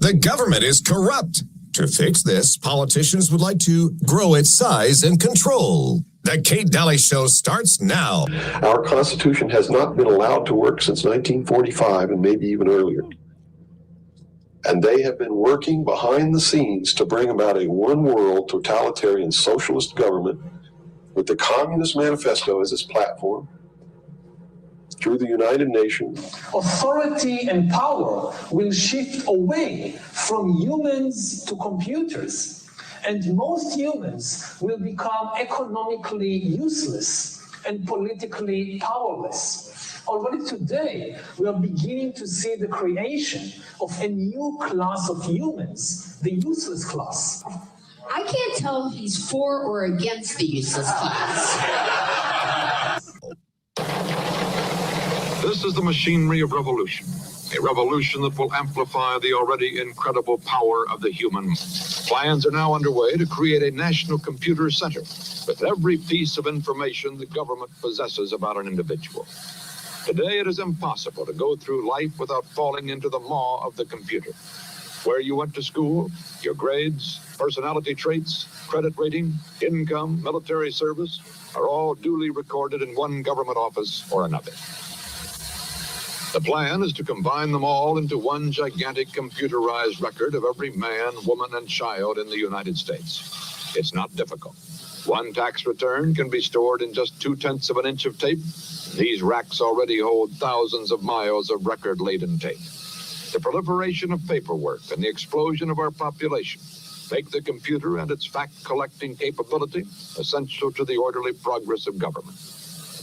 The government is corrupt. To fix this, politicians would like to grow its size and control. The Kate Daly Show starts now. Our Constitution has not been allowed to work since 1945 and maybe even earlier. And they have been working behind the scenes to bring about a one-world totalitarian socialist government with the Communist Manifesto as its platform through the United Nations. Authority and power will shift away from humans to computers, and most humans will become economically useless and politically powerless. Already today, we are beginning to see the creation of a new class of humans, the useless class. I can't tell if he's for or against the useless class. This is the machinery of revolution, a revolution that will amplify the already incredible power of the human. Plans are now underway to create a national computer center with every piece of information the government possesses about an individual. Today, it is impossible to go through life without falling into the maw of the computer. Where you went to school, your grades, personality traits, credit rating, income, military service are all duly recorded in one government office or another. The plan is to combine them all into one gigantic computerized record of every man, woman, and child in the United States. It's not difficult. One tax return can be stored in just 0.2 of an inch of tape. These racks already hold thousands of miles of record-laden tape. The proliferation of paperwork and the explosion of our population make the computer and its fact-collecting capability essential to the orderly progress of government.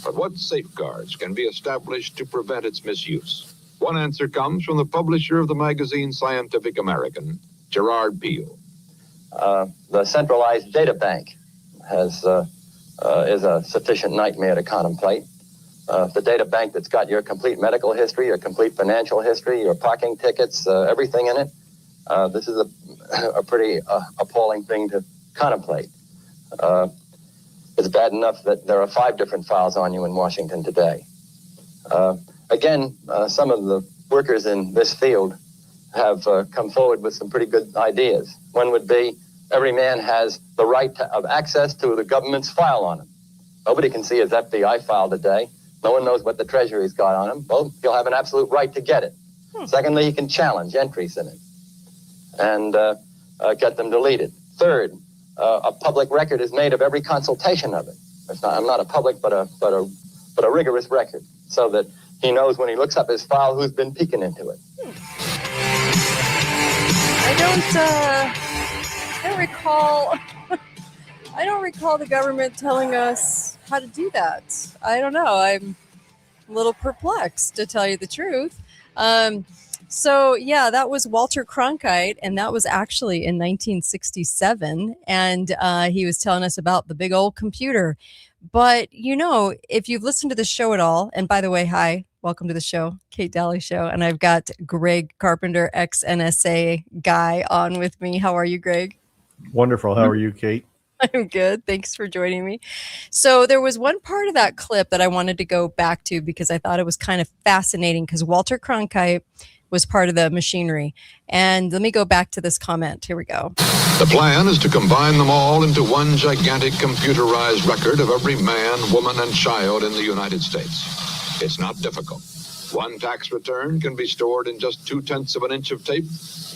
But what safeguards can be established to prevent its misuse? One answer comes from the publisher of the magazine Scientific American, Gerard Peel. The centralized data bank is a sufficient nightmare to contemplate. The data bank that's got your complete medical history, your complete financial history, your parking tickets, everything in it. This is a pretty appalling thing to contemplate. It's bad enough that there are 5 different files on you in Washington today. Again, some of the workers in this field have come forward with some pretty good ideas. One would be every man has the right of access to the government's file on him. Nobody can see his FBI file today. No one knows what the Treasury's got on him. Well, he'll have an absolute right to get it. Secondly, he can challenge entries in it and get them deleted. Third, a public record is made of every consultation of it. I'm not a public, but a rigorous record, so that he knows when he looks up his file who's been peeking into it. I don't recall. I don't recall the government telling us how to do that. I don't know. I'm a little perplexed, to tell you the truth. So, yeah, that was Walter Cronkite, and that was actually in 1967. And he was telling us about the big old computer. But, you know, if you've listened to the show at all, and by the way, hi, welcome to the show, Kate Daly Show. And I've got Greg Carpenter, ex-NSA guy, on with me. How are you, Greg? Wonderful. How are you, Kate? I'm good. Thanks for joining me. So there was one part of that clip that I wanted to go back to because I thought it was kind of fascinating because Walter Cronkite was part of the machinery. And let me go back to this comment. Here we go. The plan is to combine them all into one gigantic computerized record of every man, woman, and child in the United States. It's not difficult. One tax return can be stored in just 0.2 of an inch of tape.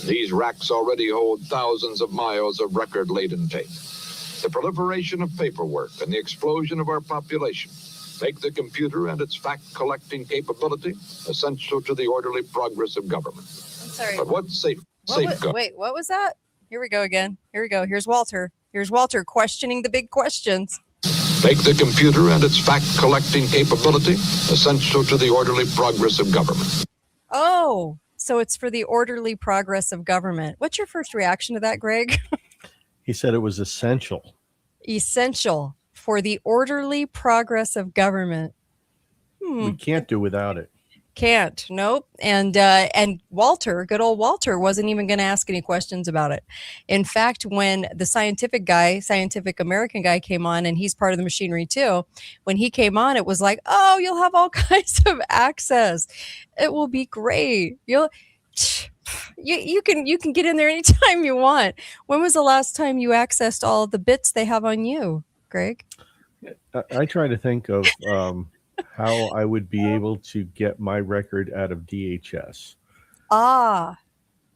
These racks already hold thousands of miles of record-laden tape. The proliferation of paperwork and the explosion of our population make the computer and its fact-collecting capability essential to the orderly progress of government. I'm sorry. But what safeguard? Wait, what was that? Here we go again. Here we go. Here's Walter. Here's Walter questioning the big questions. Make the computer and its fact-collecting capability essential to the orderly progress of government. Oh, so it's for the orderly progress of government. What's your first reaction to that, Greg? He said it was essential. Essential for the orderly progress of government. We can't do without it. Can't. Nope. And Walter, good old Walter, wasn't even going to ask any questions about it. In fact, when the Scientific American guy came on, and he's part of the machinery too, when he came on, it was like, oh, you'll have all kinds of access. It will be great. you can get in there anytime you want. When was the last time you accessed all the bits they have on you, Greg? I try to think of how I would be able to get my record out of DHS Ah,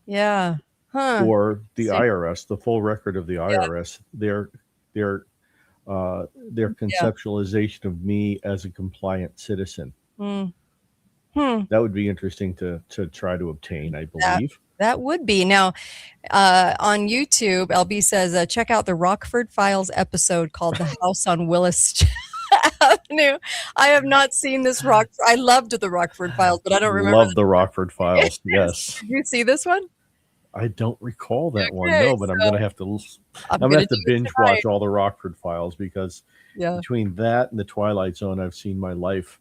yeah. Huh. or the See, IRS, the full record of the IRS. Their conceptualization of me as a compliant citizen. Mm. Hmm. That would be interesting to try to obtain, I believe. That would be. Now, on YouTube, LB says, check out the Rockford Files episode called The House on Willis Avenue. I have not seen this I loved the Rockford Files, but I don't remember. Love the Rockford Files. Yes. Did you see this one? I don't recall that one. Okay, No, but I'm going to have to. I'm going to have to binge watch all the Rockford Files because between that and the Twilight Zone, I've seen my life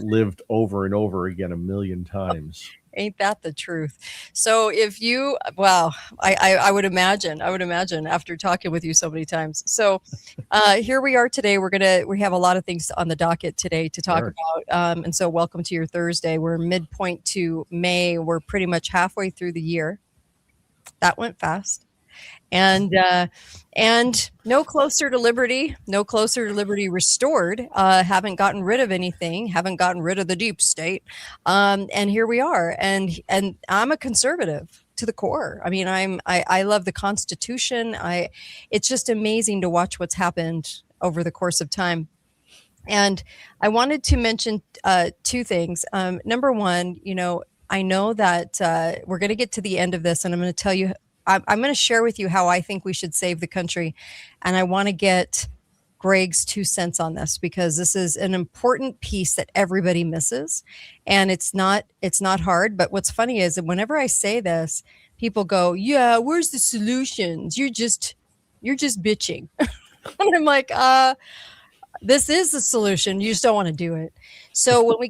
lived over and over again 1,000,000 times. Ain't that the truth? So if you, wow, I would imagine after talking with you so many times. So here we are today. We have a lot of things on the docket today to talk about. And so welcome to your Thursday. We're midpoint to May. We're pretty much halfway through the year. That went fast. And no closer to liberty, restored. Haven't gotten rid of anything, haven't gotten rid of the deep state. And here we are. And I'm a conservative to the core. I mean, I love the Constitution. It's just amazing to watch what's happened over the course of time. And I wanted to mention two things. Number one, I know that we're going to get to the end of this, and I'm going to tell you, I'm going to share with you how I think we should save the country. And I want to get Greg's 2 cents on this because this is an important piece that everybody misses. And it's not hard. But what's funny is that whenever I say this, people go, yeah, where's the solutions? You're just bitching. And I'm like, this is the solution. You just don't want to do it. So when we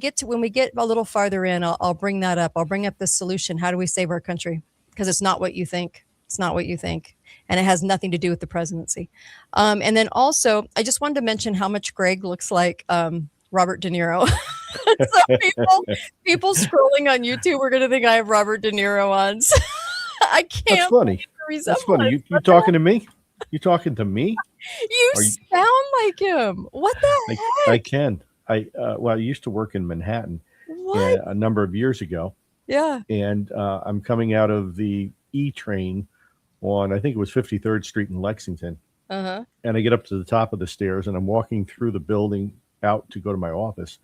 get a little farther in, I'll bring that up. I'll bring up the solution. How do we save our country? Because it's not what you think. It's not what you think. And it has nothing to do with the presidency. And then also, I just wanted to mention how much Greg looks like Robert De Niro. So people scrolling on YouTube are going to think I have Robert De Niro on. So I can't. That's funny. That's funny. You talking to me? You talking to me? You sound like him. What the heck? I can. I used to work in Manhattan a number of years ago. Yeah. And I'm coming out of the E train on, I think it was 53rd Street in Lexington. Uh-huh. And I get up to the top of the stairs and I'm walking through the building out to go to my office.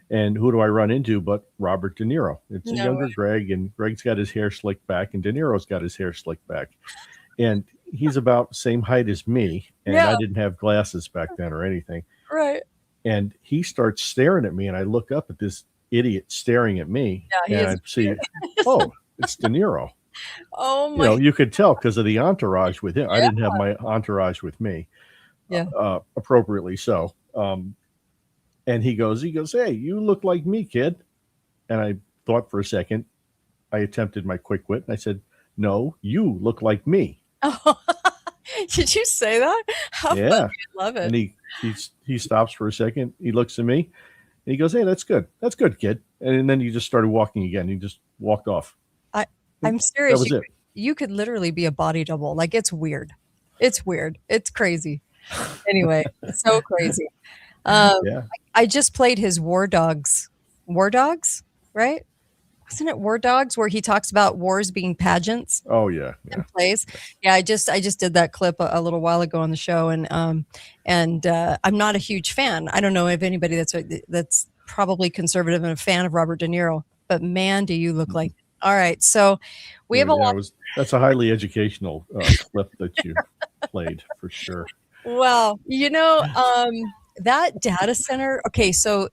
And who do I run into but Robert De Niro? It's a younger Greg, and Greg's got his hair slicked back and De Niro's got his hair slicked back. And he's about the same height as me. And I didn't have glasses back then or anything. Right. And he starts staring at me and I look up at this idiot staring at me. Yeah, and I see, oh, it's De Niro. Oh my! You could tell because of the entourage with him. I didn't have my entourage with me, appropriately so. And he goes, hey, you look like me, kid. And I thought for a second. I attempted my quick wit, and I said, no, you look like me. Oh, did you say that? How funny. I love it. And he stops for a second. He looks at me, and he goes, hey, that's good, kid. And then he just started walking again. He just walked off. I'm serious. That was it. You could literally be a body double. Like, it's weird. It's weird. It's crazy. Anyway, it's so crazy. I just played his War Dogs, right? Wasn't it War Dogs where he talks about wars being pageants? Oh yeah. And plays. Yeah, I just did that clip a little while ago on the show, and I'm not a huge fan. I don't know if anybody that's probably conservative and a fan of Robert De Niro, but man, do you look like. All right, so we have a lot. That's a highly educational clip that you played for sure. Well, that data center. Okay, so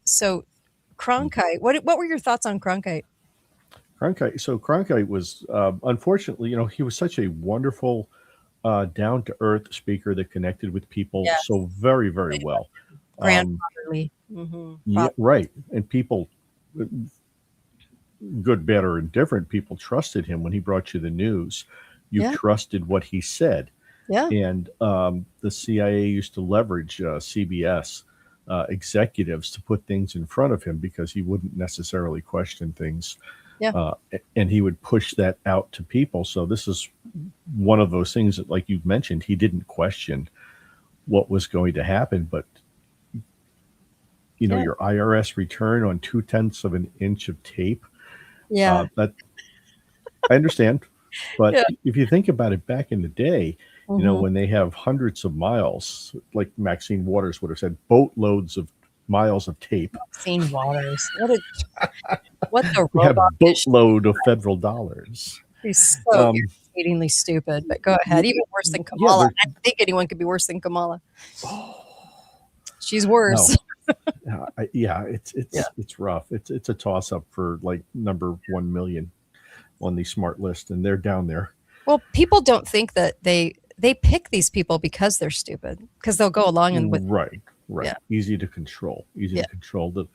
Cronkite. What were your thoughts on Cronkite? Cronkite was unfortunately, he was such a wonderful, down to earth speaker that connected with people so very, very well. Grandfatherly. Yeah, right, and people. Good, bad, or indifferent, people trusted him when he brought you the news. You trusted what he said. Yeah. And the CIA used to leverage CBS executives to put things in front of him because he wouldn't necessarily question things Yeah. And he would push that out to people. So this is one of those things that, like you mentioned, he didn't question what was going to happen, but Yeah. your IRS return on 0.2 of an inch of tape. Yeah. That I understand, but Yeah. if you think about it, back in the day, Mhm. when they have hundreds of miles, like Maxine Waters would have said, boatloads of miles of tape. Maxine Waters. What the We have robot is she? boatload of federal dollars. She's so Um, irritatingly stupid, but go ahead. Even worse than yeah, Kamala. I don't think anyone could be worse than Kamala. She's worse. no, it's Yeah. it's rough. It's a toss up for like number 1 million on the smart list, and they're down there. Well, people don't think that they pick these people because they're stupid, because they'll go along and with Right. Yeah. Easy to control. Yeah. The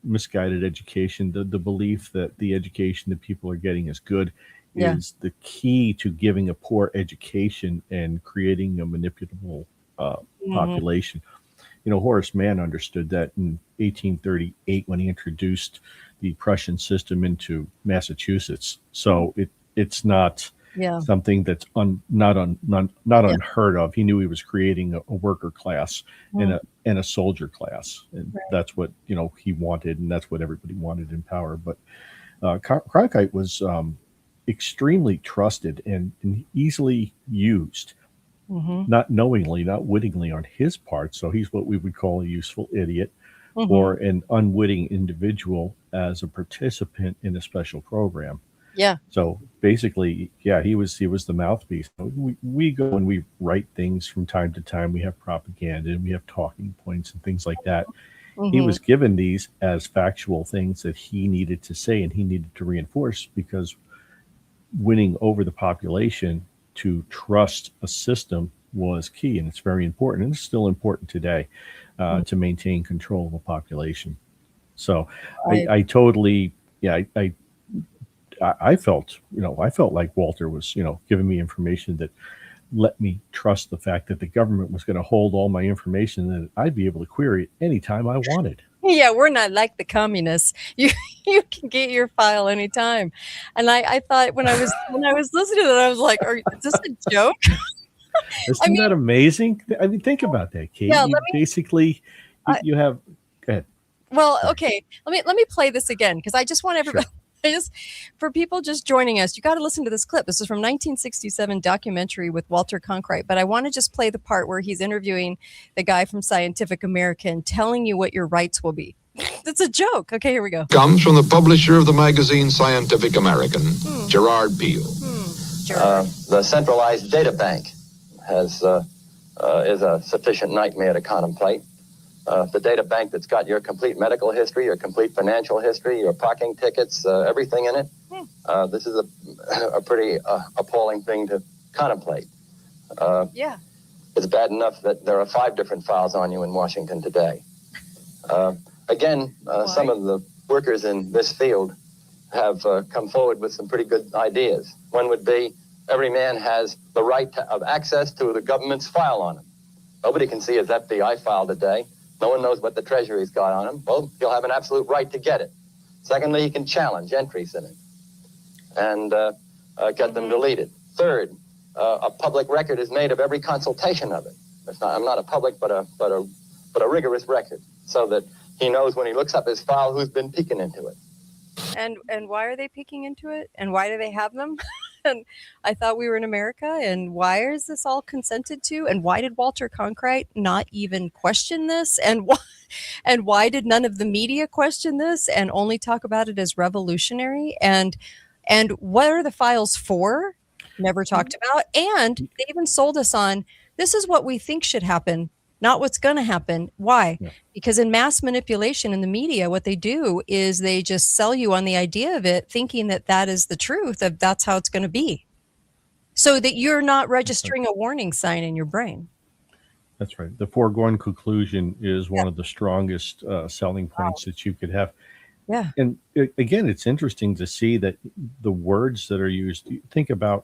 misguided education, the belief that the education that people are getting is good Yeah. is the key to giving a poor education and creating a manipulable population. Horace Mann understood that in 1838 when he introduced the Prussian system into Massachusetts. So it's not Yeah. something that's not unheard of. He knew he was creating a worker class and a soldier class, and that's what he wanted, and that's what everybody wanted in power. But Cronkite was extremely trusted and easily used, not knowingly, not wittingly on his part. So he's what we would call a useful idiot or an unwitting individual as a participant in a special program. Yeah. So basically, he was the mouthpiece. We go and we write things from time to time. We have propaganda and we have talking points and things like that. He was given these as factual things that he needed to say and he needed to reinforce, because winning over the population to trust a system was key, and it's very important, and it's still important today to maintain control of a population. So I totally, I felt like Walter was, giving me information that let me trust the fact that the government was going to hold all my information and that I'd be able to query it anytime I wanted. Yeah, we're not like the communists. You can get your file anytime. And I thought when I was listening to that, I was like, is this a joke? Isn't that amazing? I mean, think about that, Kate. Yeah, You have. Go ahead. Well, okay. Let me play this again, because I just want everybody. Sure. For people just joining us, you got to listen to this clip. This is from 1967 documentary with Walter Cronkite. But I want to just play the part where he's interviewing the guy from Scientific American, telling you what your rights will be. It's a joke. Okay, here we go. Comes from the publisher of the magazine Scientific American, Gerard Beale. The centralized data bank is a sufficient nightmare to contemplate. The data bank that's got your complete medical history, your complete financial history, your parking tickets, everything in it. This is a pretty appalling thing to contemplate. Yeah. It's bad enough that there are 5 different files on you in Washington today. Some of the workers in this field have come forward with some pretty good ideas. One would be every man has the right of access to the government's file on him. Nobody can see his FBI file today. No one knows what the Treasury's got on him. Well, he'll have an absolute right to get it. Secondly, he can challenge entries in it and get them deleted. Third, a public record is made of every consultation of it. I'm not a public, but a rigorous record, so that he knows when he looks up his file who's been peeking into it. And why are they peeking into it? And why do they have them? And I thought we were in America. And why is this all consented to? And why did Walter Cronkite not even question this? And why did none of the media question this and only talk about it as revolutionary? And what are the files for? Never talked about. And they even sold us on, this is what we think should happen, not what's going to happen. Why? Yeah. Because in mass manipulation in the media, what they do is they just sell you on the idea of it, thinking that that is the truth, that that's how it's going to be, so that you're not registering a warning sign in your brain. That's right. The foregone conclusion is one of the strongest selling points that you could have. Yeah. And again, it's interesting to see that the words that are used, think about,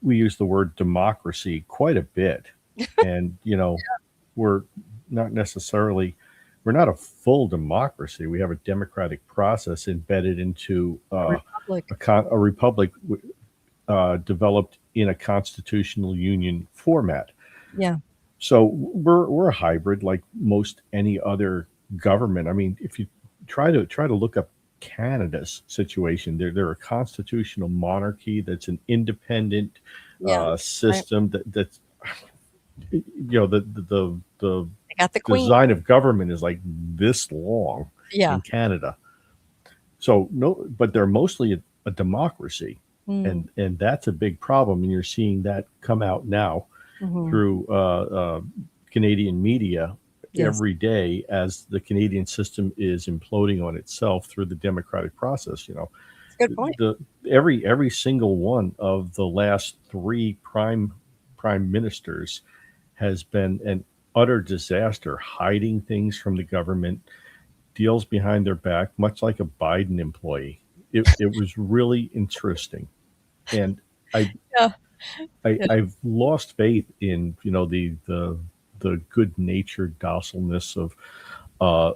we use the word democracy quite a bit. And, we're not necessarily we're not a full democracy. We have a democratic process embedded into Republic. a republic developed in a constitutional union format. Yeah. So we're a hybrid, like most any other government. I mean, if you try to look up Canada's situation, they're a constitutional monarchy that's an independent system that's the They got the queen. design of government is like this long Yeah. in Canada. So no, but they're mostly a democracy, and that's a big problem, and you're seeing that come out now through Canadian media every day as the Canadian system is imploding on itself through the democratic process. Good point. Every single one of the last three prime ministers has been an utter disaster, hiding things from the government, deals behind their back, much like a Biden employee. It was really interesting, and I've lost faith in the good-natured docileness of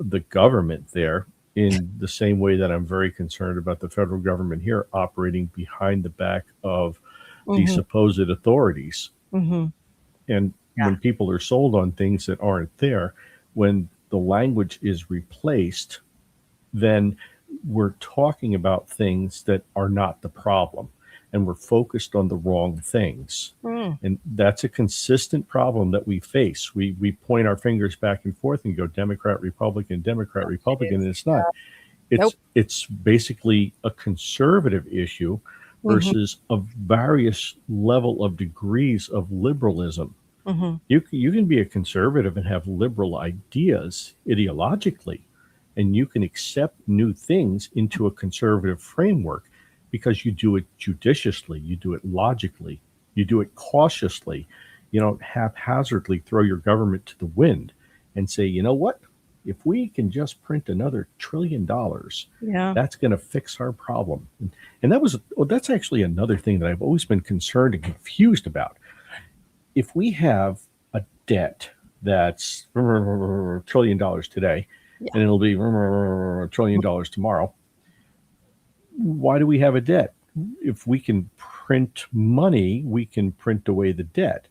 the government there, in the same way that I'm very concerned about the federal government here operating behind the back of the supposed authorities. And when people are sold on things that aren't there, when the language is replaced, then we're talking about things that are not the problem, and we're focused on the wrong things. And that's a consistent problem that we face. We point our fingers back and forth and go Democrat, Republican, and it's not. It's basically a conservative issue versus a various level of degrees of liberalism. You can be a conservative and have liberal ideas ideologically, and you can accept new things into a conservative framework because you do it judiciously, you do it logically, you do it cautiously. You don't haphazardly throw your government to the wind and say, you know what? If we can just print another $1 trillion, that's going to fix our problem. And that's actually another thing that I've always been concerned and confused about. If we have a debt that's $1 trillion today, and it'll be $1 trillion tomorrow, why do we have a debt? If we can print money, we can print away the debt.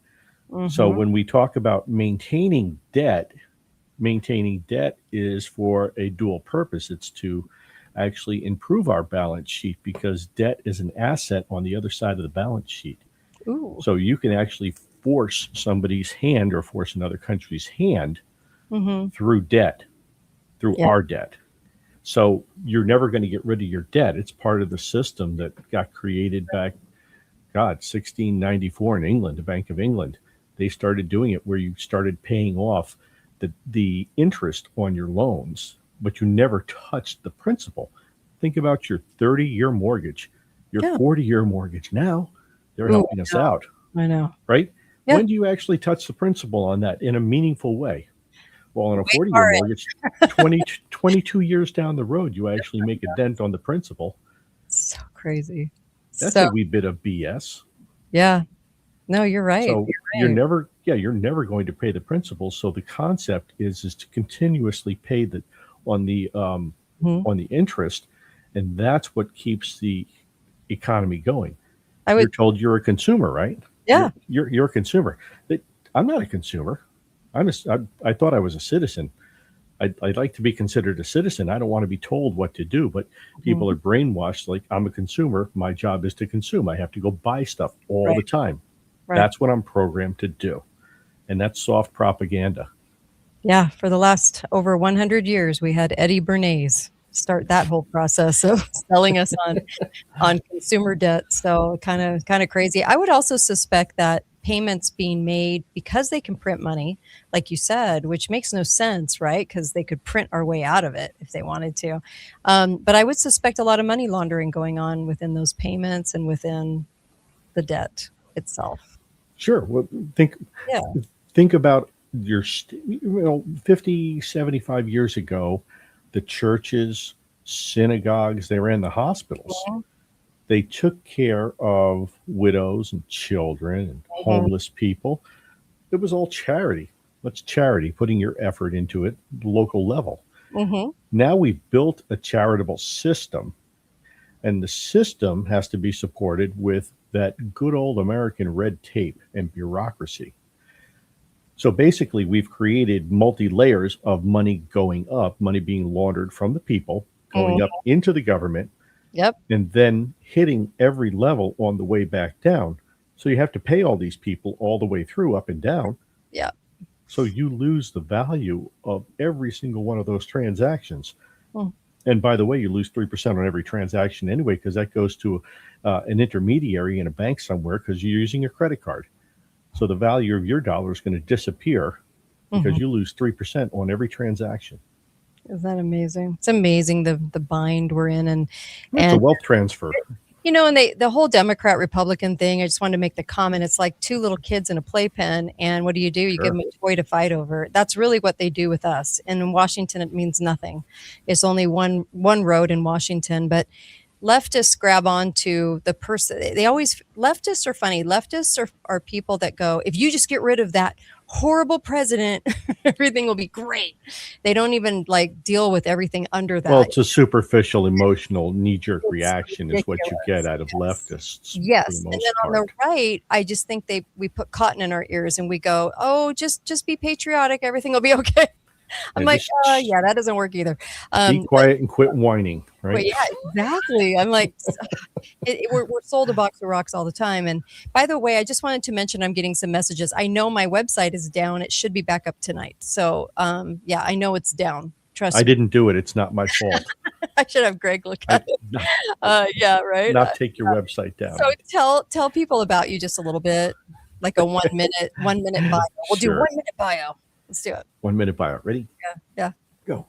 So when we talk about maintaining debt is for a dual purpose. It's to actually improve our balance sheet, because debt is an asset on the other side of the balance sheet. Ooh. So you can actually force somebody's hand or force another country's hand through debt, through our debt. So you're never going to get rid of your debt. It's part of the system that got created back, 1694 in England, the Bank of England. They started doing it where you started paying off the interest on your loans, but you never touched the principal. Think about your 30-year mortgage, your 40-year mortgage. Now they're helping us out. I know. Right? Yeah. When do you actually touch the principal on that in a meaningful way? Well, on a 40-year mortgage, 22 years down the road, you actually make a dent on the principal. So crazy. That's a wee bit of BS. Yeah. No, you're right. So you're never going to pay the principal. So the concept is to continuously pay on the interest, and that's what keeps the economy going. You're told you're a consumer, right? Yeah. You're a consumer. I'm not a consumer. I thought I was a citizen. I'd like to be considered a citizen. I don't want to be told what to do, but people are brainwashed. Like, I'm a consumer. My job is to consume. I have to go buy stuff all the time. Right. That's what I'm programmed to do. And that's soft propaganda. Yeah. For the last over 100 years, we had Eddie Bernays start that whole process of selling us on consumer debt. So kind of crazy. I would also suspect that payments being made because they can print money, like you said, which makes no sense, right? Because they could print our way out of it if they wanted to. But I would suspect a lot of money laundering going on within those payments and within the debt itself. Sure. Well, think about your 50, 75 years ago, the churches, synagogues, they ran the hospitals. They took care of widows and children and homeless people. It was all charity. What's charity? Putting your effort into it, local level. Mm-hmm. Now we've built a charitable system, and the system has to be supported with that good old American red tape and bureaucracy. So basically, we've created multi-layers of money going up, money being laundered from the people, going up into the government, Yep. and then hitting every level on the way back down. So you have to pay all these people all the way through, up and down. Yeah. So you lose the value of every single one of those transactions. And by the way, you lose 3% on every transaction anyway, because that goes to an intermediary in a bank somewhere because you're using a credit card. So the value of your dollar is going to disappear because you lose 3% on every transaction. Is that amazing? It's amazing the bind we're in, and It's a wealth transfer. You know, and the whole Democrat Republican thing, I just wanted to make the comment. It's like two little kids in a playpen, and what do? You give them a toy to fight over. That's really what they do with us. And in Washington, it means nothing. It's only one road in Washington, but leftists grab on to the person. They always, leftists are funny. Leftists are people that go, if you just get rid of that horrible president, everything will be great. They don't even like deal with everything under that. Well, it's a superficial, emotional, knee-jerk reaction is what you get out of leftists. Yes. And then on the right, I just think we put cotton in our ears and we go, oh, just be patriotic. Everything will be okay. I'm like, yeah, that doesn't work either. Be quiet and quit whining, right? But yeah, exactly. I'm like, we're sold a box of rocks all the time. And by the way, I just wanted to mention I'm getting some messages. I know my website is down. It should be back up tonight. So yeah, I know it's down. Trust me. I didn't do it. It's not my fault. I should have Greg look at it. Yeah, right. Not take your website down. So tell people about you just a little bit, like a 1 minute bio. We'll do 1 minute bio. Let's do it. 1 minute bio. Ready? Yeah. Go.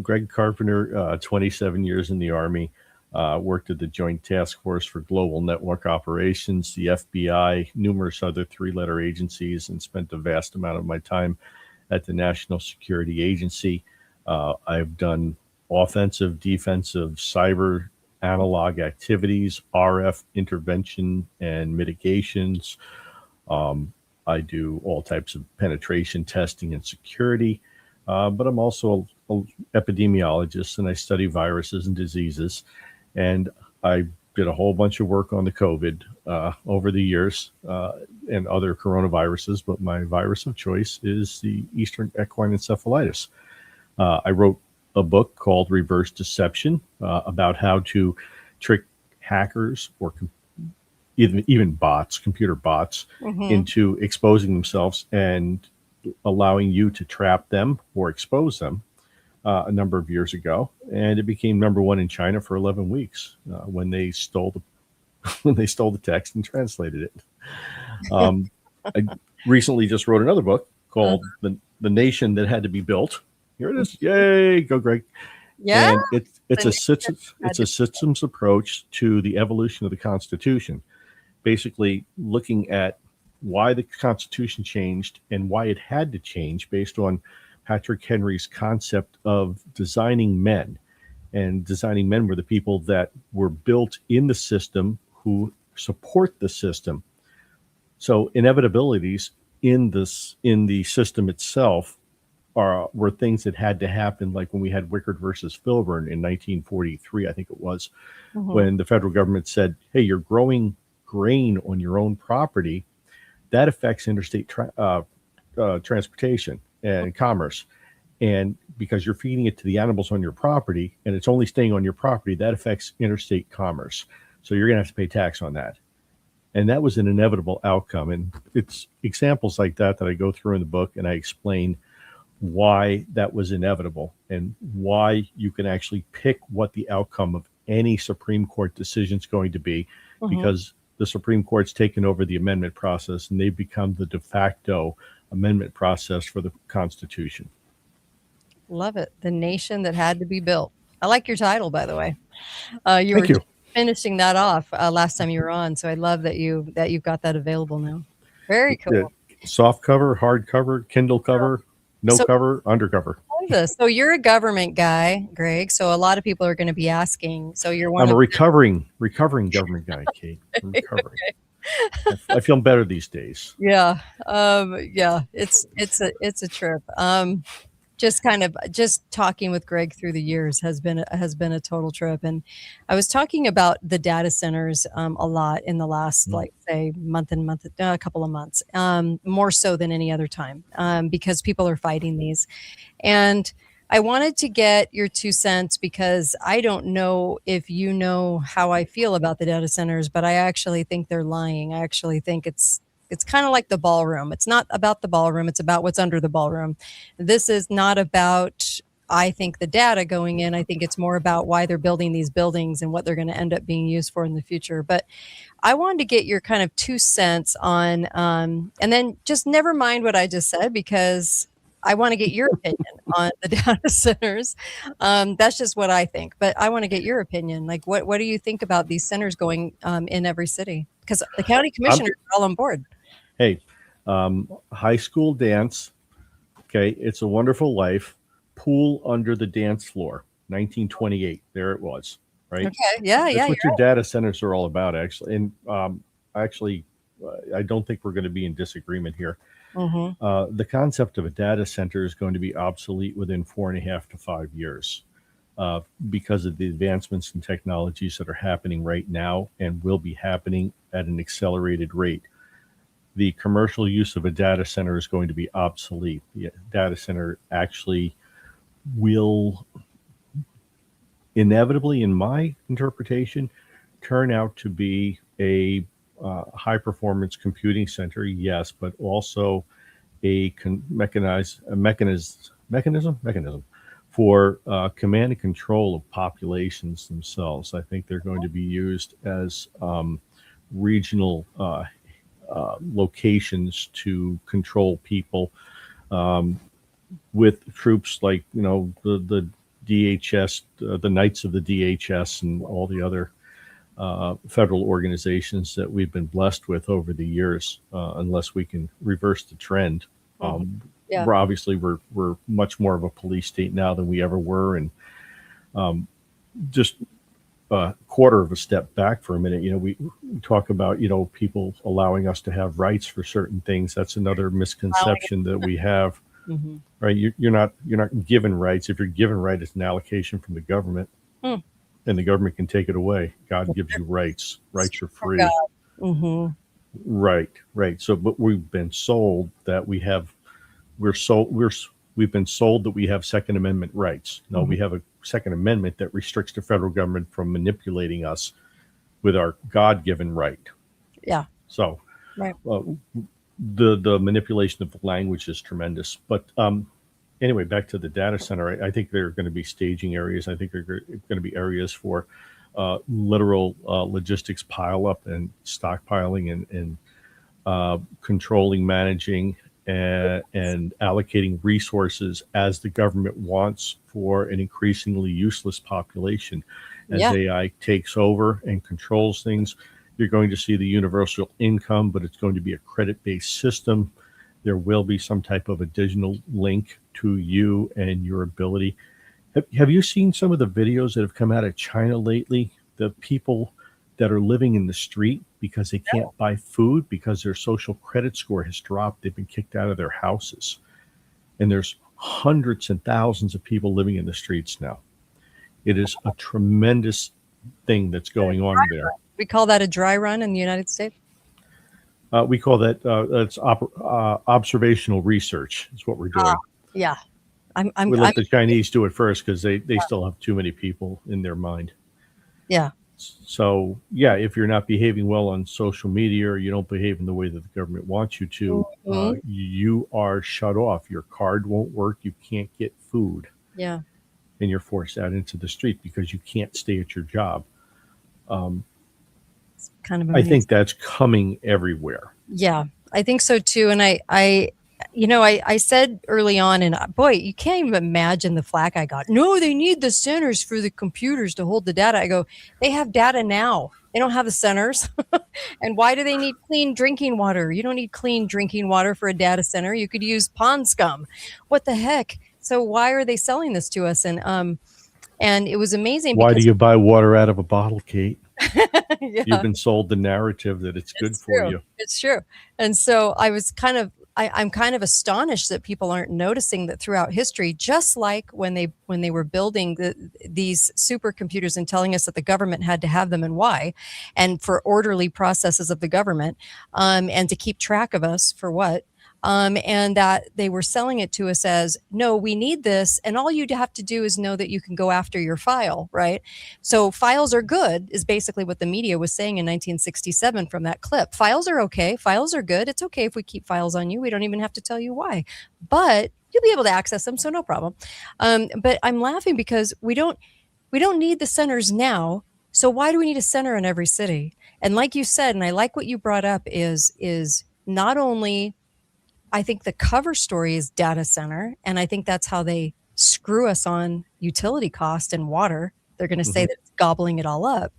Greg Carpenter, 27 years in the Army, worked at the Joint Task Force for Global Network Operations, the FBI, numerous other three-letter agencies, and spent a vast amount of my time at the National Security Agency. I've done offensive, defensive, cyber, analog activities, RF intervention and mitigations. I do all types of penetration testing and security, but I'm also an epidemiologist, and I study viruses and diseases. And I did a whole bunch of work on the COVID over the years and other coronaviruses, but my virus of choice is the Eastern equine encephalitis. I wrote a book called Reverse Deception about how to trick hackers or even bots, computer bots, into exposing themselves and allowing you to trap them or expose them a number of years ago. And it became number one in China for 11 weeks when they stole the text and translated it. I recently just wrote another book called The Nation That Had to Be Built. Here it is. Yay, go Greg. Yeah. And it's a systems approach to the evolution of the Constitution. Basically looking at why the Constitution changed and why it had to change based on Patrick Henry's concept of designing men. And designing men were the people that were built in the system who support the system. So inevitabilities in the system itself were things that had to happen, like when we had Wickard versus Filburn in 1943, I think it was, when the federal government said, hey, you're growing grain on your own property, that affects interstate transportation and commerce. And because you're feeding it to the animals on your property and it's only staying on your property, that affects interstate commerce. So you're going to have to pay tax on that. And that was an inevitable outcome. And it's examples like that I go through in the book, and I explain why that was inevitable and why you can actually pick what the outcome of any Supreme Court decision is going to be, because the Supreme Court's taken over the amendment process and they've become the de facto amendment process for the Constitution. Love it. The Nation That Had to Be Built. I like your title, by the way. You Thank you. Finishing that off last time you were on, so I love that you've got that available now. Very cool. Yeah. Soft cover, hard cover, Kindle cover, cover, undercover. So you're a government guy, Greg. So a lot of people are going to be asking. So you're I'm a recovering government guy, Kate. I'm recovering. Okay. I feel better these days. Yeah. Yeah, it's a trip. Just talking with Greg through the years has been a total trip. And I was talking about the data centers a lot in the last, like, say, a couple of months, more so than any other time, because people are fighting these. And I wanted to get your 2 cents, because I don't know if you know how I feel about the data centers, but I actually think they're lying. I actually think it's kind of like the ballroom. It's not about the ballroom. It's about what's under the ballroom. This is not about, I think, the data going in. I think it's more about why they're building these buildings and what they're going to end up being used for in the future. But I wanted to get your kind of 2 cents on, and then just never mind what I just said, because I want to get your opinion on the data centers. That's just what I think, but I want to get your opinion. Like, what do you think about these centers going in every city? Because the county commissioners are all on board. Hey, high school dance. Okay, It's a Wonderful Life. Pool under the dance floor. 1928. There it was. Right. Okay. Yeah. That's Yeah. what your data centers are all about, actually. And I don't think we're going to be in disagreement here. Mm-hmm. The concept of a data center is going to be obsolete within 4.5 to 5 years, because of the advancements in technologies that are happening right now and will be happening at an accelerated rate. The commercial use of a data center is going to be obsolete. The data center actually will inevitably, in my interpretation, turn out to be a high performance computing center, yes, but also a mechanism for command and control of populations themselves. I think they're going to be used as regional locations to control people, with troops like, the DHS, the Knights of the DHS, and all the other federal organizations that we've been blessed with over the years, unless we can reverse the trend. Yeah. We're much more of a police state now than we ever were. And just a quarter of a step back for a minute, we talk about, people allowing us to have rights for certain things. That's another misconception that we have. Mm-hmm. Right? You're not given rights. If you're given right, it's an allocation from the government, and the government can take it away. God gives you rights. Rights are free. Mm-hmm. Right. So, but we've been sold that we've been sold that we have Second Amendment rights. No, we have a Second Amendment that restricts the federal government from manipulating us with our God-given right. Yeah. So, right. The manipulation of the language is tremendous. But anyway, back to the data center. I think there are going to be staging areas. I think there are going to be areas for literal logistics pile-up and stockpiling and controlling, managing, and allocating resources as the government wants for an increasingly useless population. As AI takes over and controls things, you're going to see the universal income, but it's going to be a credit-based system. There will be some type of additional link to you and your ability. Have you seen some of the videos that have come out of China lately? The people that are living in the street because they can't buy food because their social credit score has dropped. They've been kicked out of their houses. And there's hundreds and thousands of people living in the streets now. It is a tremendous thing that's going on there. We call that a dry run in the United States. We call that observational research is what we're doing. Yeah. We let the Chinese do it first because they still have too many people in their mind. Yeah. So, if you're not behaving well on social media or you don't behave in the way that the government wants you to, you are shut off. Your card won't work. You can't get food. Yeah. And you're forced out into the street because you can't stay at your job. It's kind of I think that's coming everywhere. Yeah, I think so too. And I said early on, and boy, you can't even imagine the flack I got. No, they need the centers for the computers to hold the data. I go, they have data now. They don't have the centers. And why do they need clean drinking water? You don't need clean drinking water for a data center. You could use pond scum. What the heck? So why are they selling this to us? And it was amazing. Why do you buy water out of a bottle, Kate? Yeah. You've been sold the narrative that it's good for True. you. It's true. And so I was I'm kind of astonished that people aren't noticing that throughout history, just like when they were building these supercomputers and telling us that the government had to have them and why, and for orderly processes of the government, and to keep track of us for what. And that they were selling it to us as, no, we need this. And all you have to do is know that you can go after your file, right? So files are good is basically what the media was saying in 1967 from that clip. Files are okay. Files are good. It's okay if we keep files on you. We don't even have to tell you why, but you'll be able to access them. So no problem. But I'm laughing because we don't need the centers now. So why do we need a center in every city? And like you said, and I like what you brought up is not only I think the cover story is data center, and I think that's how they screw us on utility cost and water. They're going to say that it's gobbling it all up.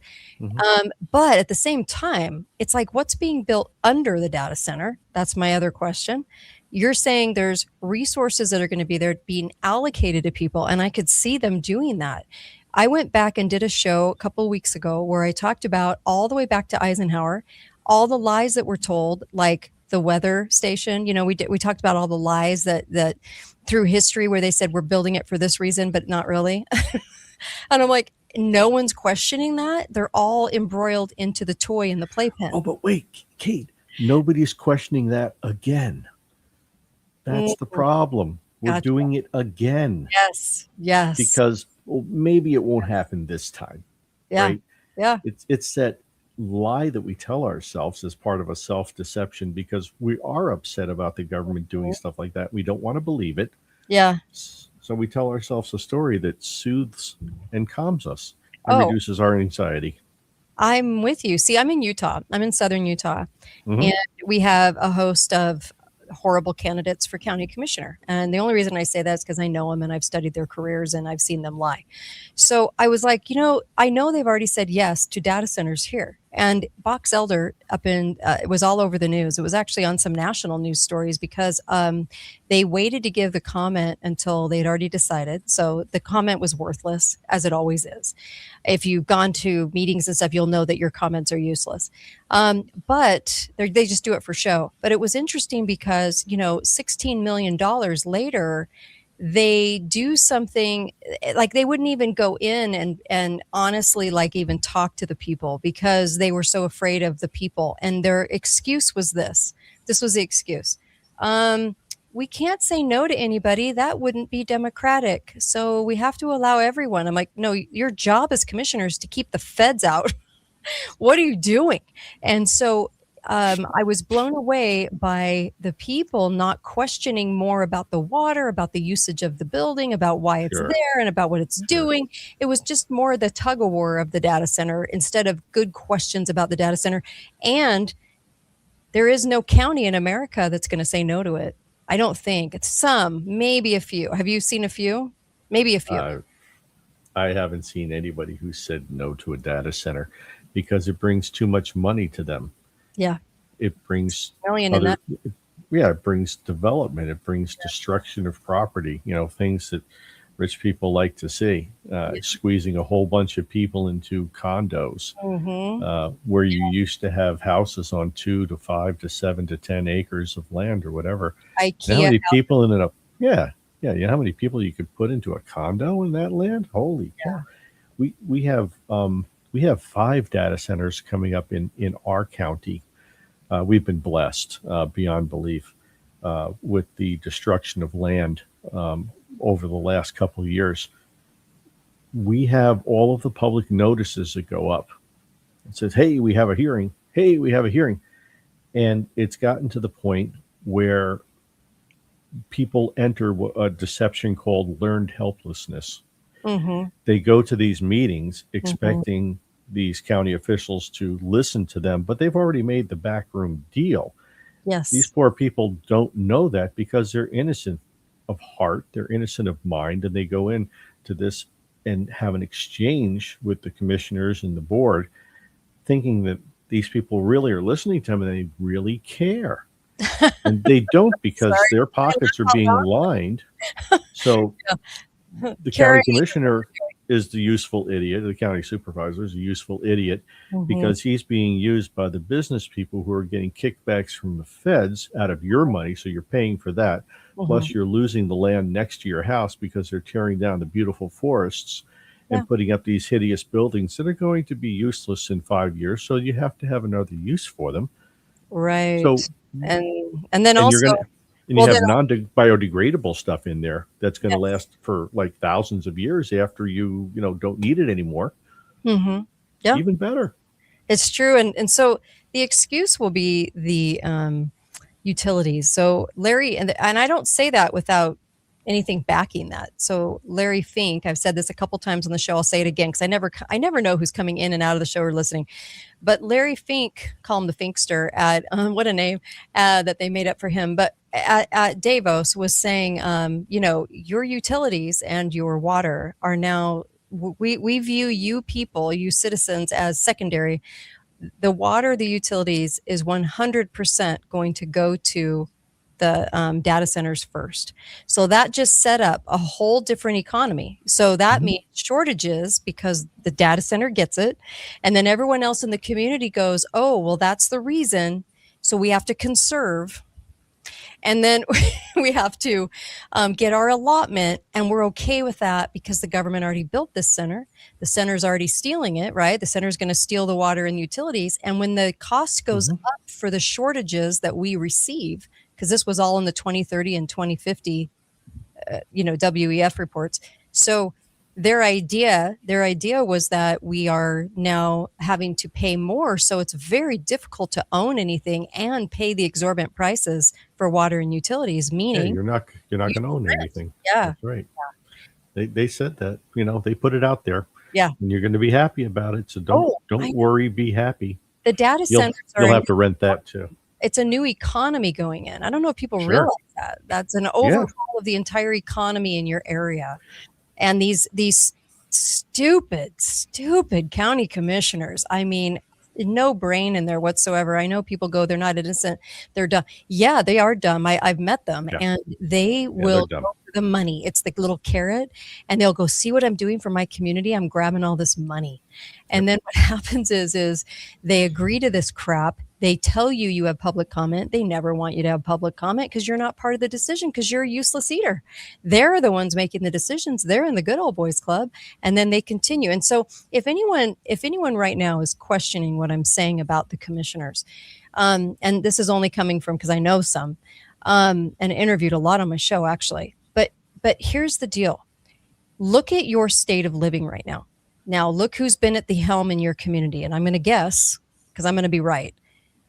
But at the same time, it's like, what's being built under the data center? That's my other question. You're saying there's resources that are going to be there being allocated to people, and I could see them doing that. I went back and did a show a couple of weeks ago where I talked about all the way back to Eisenhower, all the lies that were told, like the weather station. You know, we talked about all the lies that through history where they said we're building it for this reason, but not really. And I'm like, no one's questioning that. They're all embroiled into the toy and the playpen. Oh, but wait, Kate, nobody's questioning that again. That's the problem. We're Gotcha. doing it again. Yes. Because maybe it won't happen this time. Yeah. Right? Yeah. It's that lie that we tell ourselves as part of a self-deception because we are upset about the government doing stuff like that. We don't want to believe it. Yeah. So we tell ourselves a story that soothes and calms us and reduces our anxiety. I'm with you. See, I'm in Utah. I'm in southern Utah. Mhm. And we have a host of horrible candidates for county commissioner. And the only reason I say that is because I know them and I've studied their careers and I've seen them lie. So I was like, I know they've already said yes to data centers here. And Box Elder up in, it was all over the news. It was actually on some national news stories because they waited to give the comment until they'd already decided. So the comment was worthless, as it always is. If you've gone to meetings and stuff, you'll know that your comments are useless. But they just do it for show. But it was interesting because, $16 million later, they do something like they wouldn't even go in and honestly, like, even talk to the people because they were so afraid of the people. And their excuse was this. This was the excuse. We can't say no to anybody. That wouldn't be democratic. So we have to allow everyone. I'm like, no, your job as commissioners to keep the feds out. What are you doing? And so I was blown away by the people not questioning more about the water, about the usage of the building, about why it's there and about what it's doing. It was just more the tug of war of the data center instead of good questions about the data center. And there is no county in America that's going to say no to it. I don't think. It's some, maybe a few. Have you seen a few? Maybe a few. I haven't seen anybody who said no to a data center because it brings too much money to them. Yeah. It brings it brings development. It brings destruction of property, things that rich people like to see, squeezing a whole bunch of people into condos, where you used to have houses on 2 to 5 to 7 to 10 acres of land or whatever. IKEA. You know how many people you know how many people you could put into a condo in that land? Holy cow. We have 5 data centers coming up in our county. We've been blessed beyond belief with the destruction of land over the last couple of years. We have all of the public notices that go up. It says, hey, we have a hearing. Hey, we have a hearing. And it's gotten to the point where people enter a deception called learned helplessness. They go to these meetings expecting these county officials to listen to them, but they've already made the backroom deal. Yes. These poor people don't know that because they're innocent of heart, they're innocent of mind, and they go in to this and have an exchange with the commissioners and the board, thinking that these people really are listening to them and they really care. And they don't because their pockets are being lined. So the county commissioner is the useful idiot. The county supervisor is a useful idiot because he's being used by the business people who are getting kickbacks from the feds out of your money. So you're paying for that. Plus you're losing the land next to your house because they're tearing down the beautiful forests and putting up these hideous buildings that are going to be useless in 5 years. So you have to have another use for them. Right. So, and then and also, you're gonna, and you have non-biodegradable stuff in there that's going to last for like thousands of years after you don't need it anymore. Yeah, Even better. it's true. And so the excuse will be the utilities. So Larry, and I don't say that without anything backing that. So Larry Fink, I've said this a couple times on the show. I'll say it again because I never know who's coming in and out of the show or listening. But Larry Fink, call him the Finkster, at what a name that they made up for him. But at Davos was saying, your utilities and your water are now, we view you people, you citizens, as secondary. The water, the utilities is 100% going to go to the data centers first. So that just set up a whole different economy. So that means shortages because the data center gets it. And then everyone else in the community goes, oh, well, that's the reason. So we have to conserve. And then we have to get our allotment, and we're okay with that because the government already built this center. The center's already stealing it, right? The center's going to steal the water and utilities. And when the cost goes up for the shortages that we receive, because this was all in the 2030 and 2050, WEF reports. So their idea was that we are now having to pay more. So it's very difficult to own anything and pay the exorbitant prices for water and utilities, meaning you're not going to own anything. Yeah. That's right. They said that, they put it out there. Yeah. And you're going to be happy about it. So don't worry, be happy. The data centers you'll have to rent that too. It's a new economy going in. I don't know if people realize that. That's an overhaul of the entire economy in your area. And these stupid county commissioners, I mean, no brain in there whatsoever. I know people go, they're not innocent, they're dumb. Yeah, they are dumb. I've met them, and they will go for the money. It's the little carrot, and they'll go, see what I'm doing for my community? I'm grabbing all this money. And then what happens is they agree to this crap. They tell you have public comment. They never want you to have public comment because you're not part of the decision because you're a useless eater. They're the ones making the decisions. They're in the good old boys club, and then they continue. And so if anyone right now is questioning what I'm saying about the commissioners, and this is only coming from because I know some, and interviewed a lot on my show actually. But here's the deal. Look at your state of living right now. Now look who's been at the helm in your community. And I'm going to guess, because I'm going to be right,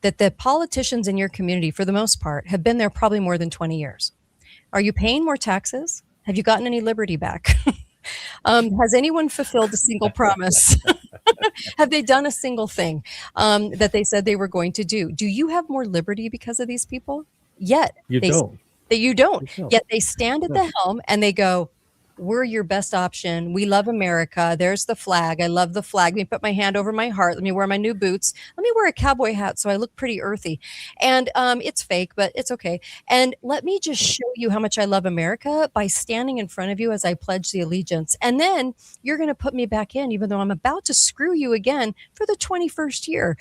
that the politicians in your community, for the most part, have been there probably more than 20 years. Are you paying more taxes? Have you gotten any liberty back? Has anyone fulfilled a single promise? Have they done a single thing that they said they were going to do? Do you have more liberty because of these people? Yet you don't. Yet they stand at the helm and they go, we're your best option. We love America. There's the flag. I love the flag. Let me put my hand over my heart. Let me wear my new boots. Let me wear a cowboy hat so I look pretty earthy. And it's fake, but it's okay. And let me just show you how much I love America by standing in front of you as I pledge the allegiance. And then you're going to put me back in, even though I'm about to screw you again for the 21st year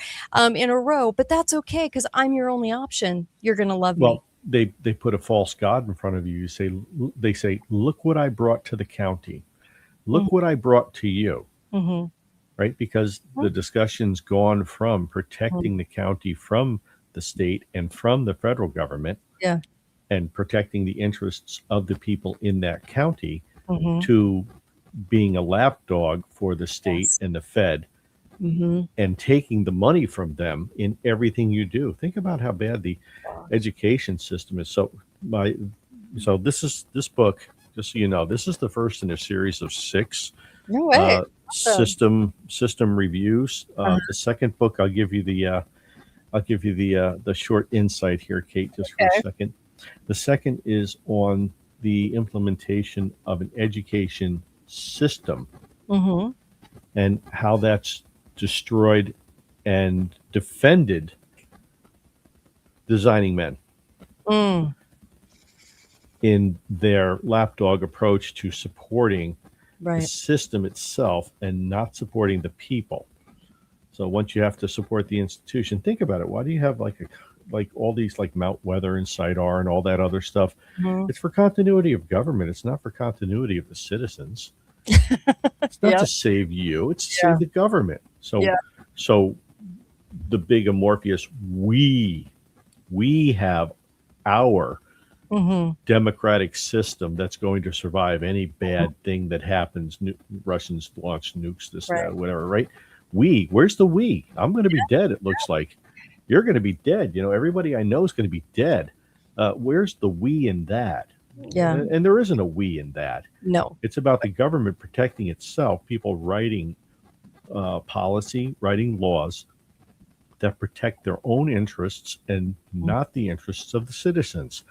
in a row. But that's okay because I'm your only option. You're going to love me. They put a false god in front of you. They say, look what I brought to the county. Look what I brought to you. Right? Because the discussion's gone from protecting the county from the state and from the federal government and protecting the interests of the people in that county to being a lapdog for the state and the Fed and taking the money from them in everything you do. Think about how bad the education system is. So this book, just so you know, this is the first in a series of 6 system reviews. The second book, I'll give you the short insight here, Kate, just for a second. The second is on the implementation of an education system and how that's destroyed and defended designing men in their lapdog approach to supporting the Right. system itself and not supporting the people. So once you have to support the institution, think about it. Why do you have like all these like Mount Weather and SIDAR and all that other stuff? Mhm. It's for continuity of government. It's not for continuity of the citizens. It's not Yep. to save you. It's to Yeah. save the government. Yeah. So the big amorphous we have our Mhm. democratic system that's going to survive any bad thing that happens. Russians launch nukes, this, Right. that, whatever, right? Where's the we? I'm going to be dead, it looks like. You're going to be dead. Everybody I know is going to be dead. Where's the we in that? Yeah. And there isn't a we in that. No. It's about the government protecting itself, people writing policy, writing laws that protect their own interests and not the interests of the citizens.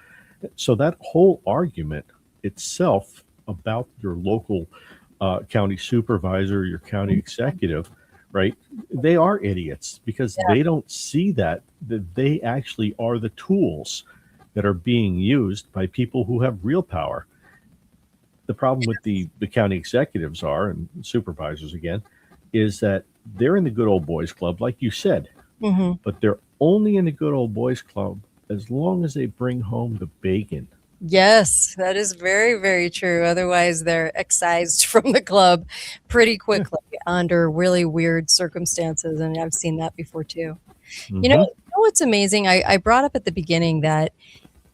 So that whole argument itself about your local county supervisor, your county executive, right? They are idiots because they don't see that they actually are the tools that are being used by people who have real power. The problem with the county executives and supervisors again, is that they're in the good old boys club, like you said, but they're only in the good old boys club as long as they bring home the bacon. Yes, that is very, very true. Otherwise, they're excised from the club pretty quickly under really weird circumstances. And I've seen that before too. You know what's amazing? I brought up at the beginning that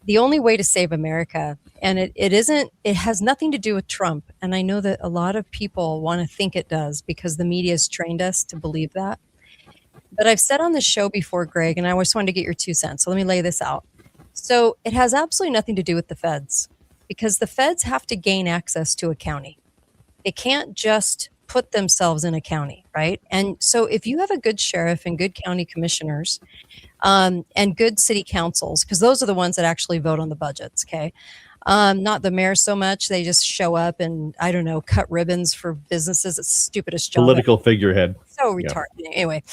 the only way to save America, and it has nothing to do with Trump. And I know that a lot of people want to think it does because the media has trained us to believe that. But I've said on the show before, Greg, and I always wanted to get your 2 cents. So let me lay this out. So it has absolutely nothing to do with the feds because the feds have to gain access to a county. They can't just put themselves in a county, right? And so if you have a good sheriff and good county commissioners and good city councils, because those are the ones that actually vote on the budgets, okay? Not the mayor so much. They just show up and, I don't know, cut ribbons for businesses. It's the stupidest job. Political figurehead. So retarded. Anyway,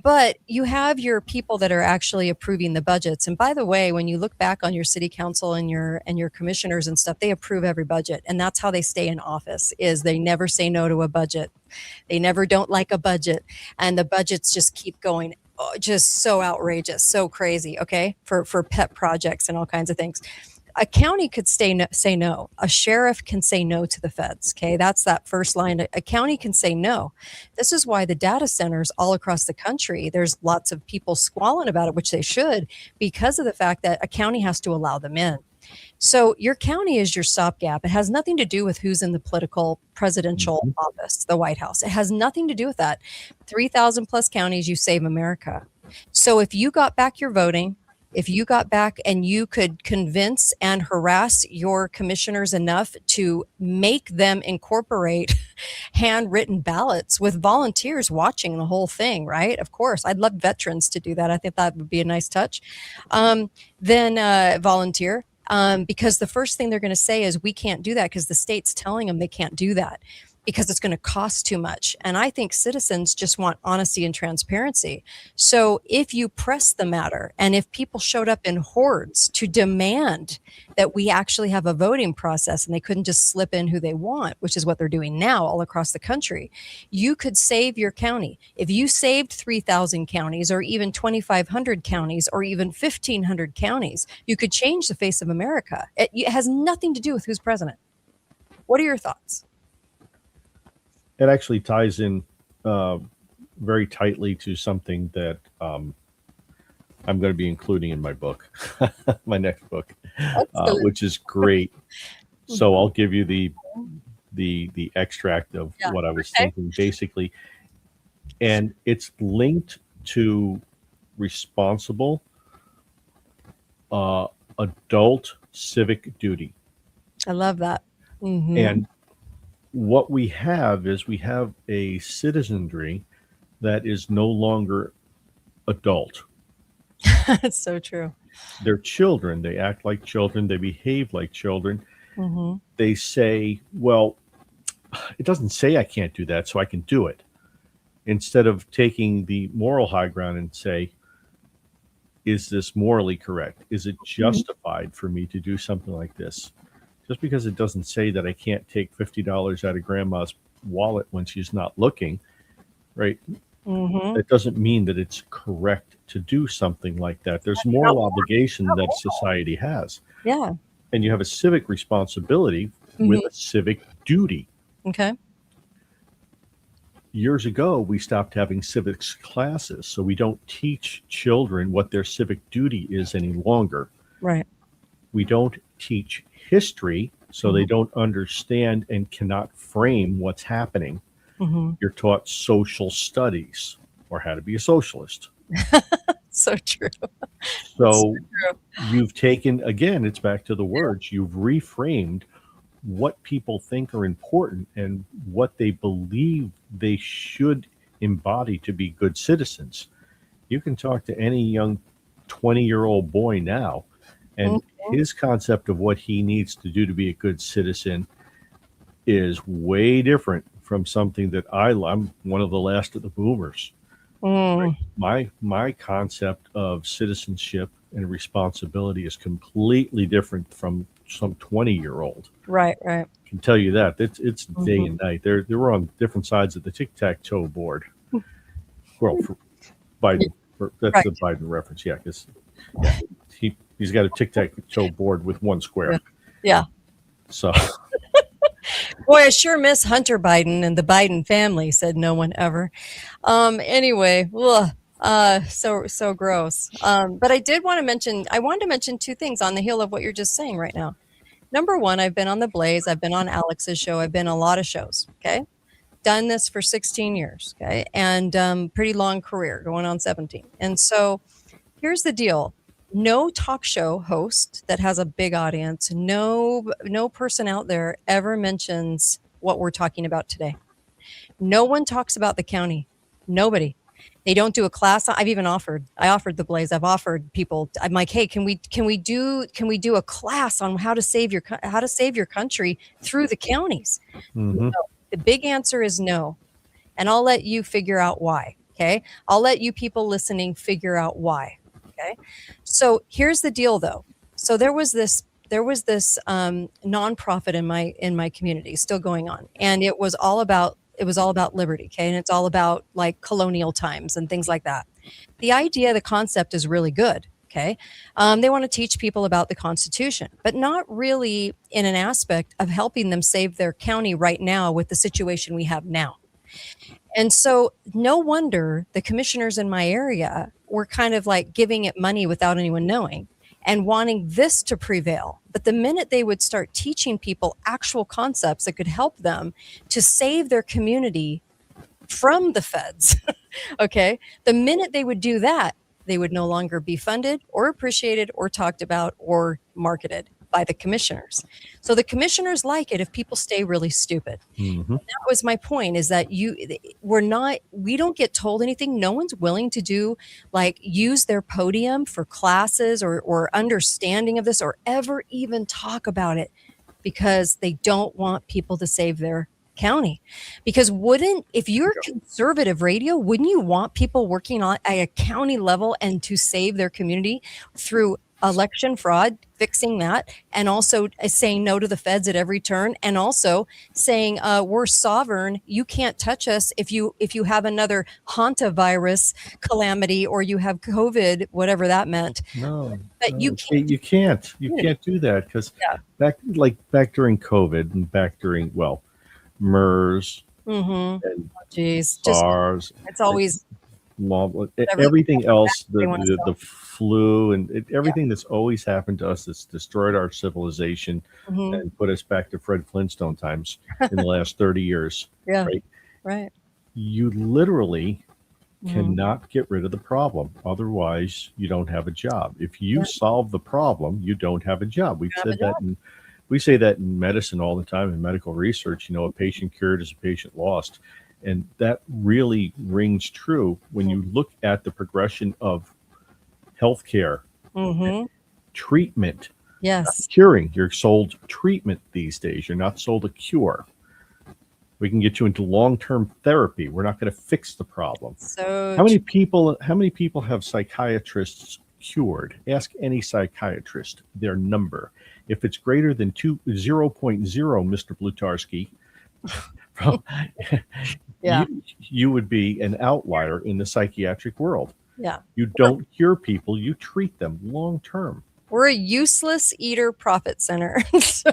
but you have your people that are actually approving the budgets. And by the way, when you look back on your city council and your commissioners and stuff, they approve every budget. And that's how they stay in office, is they never say no to a budget. They never don't like a budget. And the budgets just keep going. Oh, just so outrageous, so crazy, okay, for pet projects and all kinds of things. A county could say no. A sheriff can say no to the feds. Okay, that's that first line. A county can say no. This is why the data centers all across the country, there's lots of people squalling about it, which they should, because of the fact that a county has to allow them in. So your county is your stopgap. It has nothing to do with who's in the political presidential office, the White House. It has nothing to do with that. 3,000 plus counties, you save America. So if you got back your voting, if you got back and you could convince and harass your commissioners enough to make them incorporate handwritten ballots with volunteers watching the whole thing, right? Of course, I'd love veterans to do that. I think that would be a nice touch. Then volunteer. Because the first thing they're going to say is we can't do that because the state's telling them they can't do that because it's going to cost too much. And I think citizens just want honesty and transparency. So if you press the matter and if people showed up in hordes to demand that we actually have a voting process and they couldn't just slip in who they want, which is what they're doing now all across the country, you could save your county. If you saved 3,000 counties or even 2,500 counties or even 1,500 counties, you could change the face of America. It has nothing to do with who's president. What are your thoughts? It actually ties in very tightly to something that I'm going to be including in my book, my next book, which is great. So I'll give you the extract of what I was thinking, basically, and it's linked to responsible adult civic duty. I love that. And what we have is we have a citizenry that is no longer adult. That's so true. They're children. They act like children. They behave like children. They say, well, it doesn't say I can't do that, so I can do it. Instead of taking the moral high ground and say, is this morally correct? Is it justified for me to do something like this? just because it doesn't say that I can't take $50 out of grandma's wallet when she's not looking, right? Mm-hmm. It doesn't mean that it's correct to do something like that. There's moral obligation that society has. Yeah. And you have a civic responsibility with a civic duty. Okay. Years ago, we stopped having civics classes, so we don't teach children what their civic duty is any longer. Right. We don't teach history, so they don't understand and cannot frame what's happening. Mm-hmm. You're taught social studies or how to be a socialist. So true. So you've taken, again, it's back to the words, you've reframed what people think are important and what they believe they should embody to be good citizens. You can talk to any young 20-year-old boy now, and his concept of what he needs to do to be a good citizen is way different from something that I'm one of the last of the boomers. Right? My concept of citizenship and responsibility is completely different from some 20-year-old. Right. I can tell you that. It's day and night. They're on different sides of the tic-tac-toe board. Well, for Biden, that's the Biden reference, yeah, because he's got a tic-tac-toe board with one square. Yeah. So... Boy, I sure miss Hunter Biden and the Biden family, said no one ever. Anyway, so gross. But I wanted to mention two things on the heel of what you're just saying right now. Number one, I've been on The Blaze. I've been on Alex's show. I've been on a lot of shows. Okay. Done this for 16 years. Okay. And pretty long career, going on 17. And so here's the deal. No talk show host that has a big audience, no person out there ever mentions what we're talking about today. No one talks about the county. Nobody. They don't do a class. I offered The Blaze. I've offered people. I'm like, hey, can we do a class on how to save your country through the counties? No. The big answer is no, and I'll let you figure out why. Okay, I'll let you people listening figure out why. Okay, so here's the deal, though. So there was this nonprofit in my community still going on, and it was all about liberty. Okay, and it's all about like colonial times and things like that. The idea, the concept is really good. Okay, they want to teach people about the Constitution, but not really in an aspect of helping them save their county right now with the situation we have now. And so no wonder the commissioners in my area were kind of like giving it money without anyone knowing and wanting this to prevail. But the minute they would start teaching people actual concepts that could help them to save their community from the feds, okay, the minute they would do that, they would no longer be funded or appreciated or talked about or marketed by the commissioners. So the commissioners like it if people stay really stupid. Mm-hmm. That was my point, is that we don't get told anything. No one's willing to use their podium for classes or understanding of this or ever even talk about it because they don't want people to save their county. Because if you're conservative radio, wouldn't you want people working at a county level and to save their community through election fraud, fixing that, and also saying no to the feds at every turn, and also saying we're sovereign, you can't touch us if you have another hantavirus calamity or you have COVID, whatever that meant. No, but you can't do that because back during COVID and back during MERS and SARS, it's always everything else, the flu and everything that's always happened to us that's destroyed our civilization and put us back to Fred Flintstone times in the last 30 years. Yeah, right. You literally cannot get rid of the problem. Otherwise, you don't have a job. If you solve the problem, you don't have a job. We say that in medicine all the time, in medical research. A patient cured is a patient lost. And that really rings true when you look at the progression of healthcare, treatment. Yes. Curing. You're sold treatment these days. You're not sold a cure. We can get you into long-term therapy. We're not going to fix the problem. So how many people have psychiatrists cured. Ask any psychiatrist their number. If it's greater than 0.0, Mr. Blutarsky, Yeah. you would be an outlier in the psychiatric world. Yeah. You don't cure people, you treat them long term. We're a useless eater profit center. so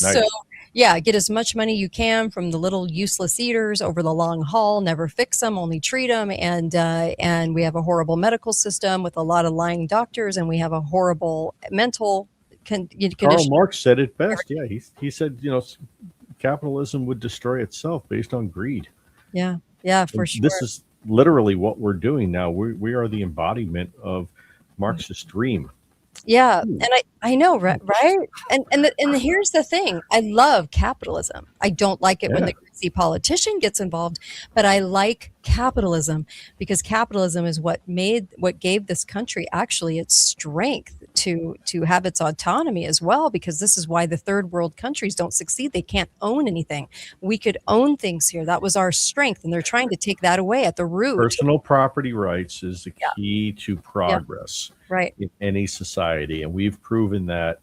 Nice. yeah, get as much money you can from the little useless eaters over the long haul. Never fix them, only treat them. And we have a horrible medical system with a lot of lying doctors, and we have a horrible mental condition. Karl Marx said it best. Yeah, he said, capitalism would destroy itself based on greed. Yeah, for And sure. this is literally what we're doing now. We are the embodiment of Marxist dream. Yeah, and I know, right? And here's the thing: I love capitalism. I don't like it when the crazy politician gets involved, but I like capitalism because capitalism is what gave this country actually its strength to have its autonomy as well. Because this is why the third world countries don't succeed. They can't own anything. We could own things here. That was our strength, and they're trying to take that away at the root. Personal property rights is the key to progress. Right. In any society, and we've proven that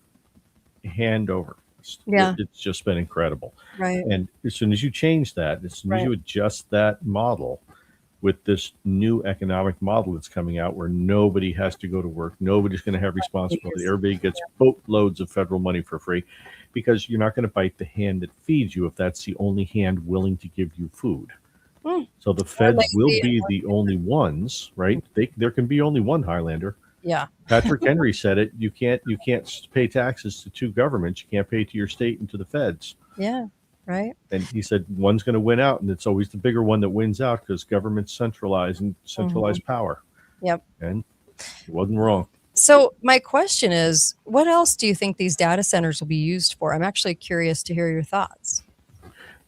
hand over fist. It's just been incredible. Right. And as soon as you change that, as soon as you adjust that model with this new economic model that's coming out where nobody has to go to work, nobody's going to have responsibility, everybody gets boatloads of federal money for free, because you're not going to bite the hand that feeds you if that's the only hand willing to give you food. So the feds will be the only ones, right? There can be only one Highlander. Yeah. Patrick Henry said it. You can't pay taxes to two governments. You can't pay to your state and to the feds. Yeah. Right. And he said one's going to win out, and it's always the bigger one that wins out because governments centralize power. Yep. And he wasn't wrong. So my question is, what else do you think these data centers will be used for? I'm actually curious to hear your thoughts.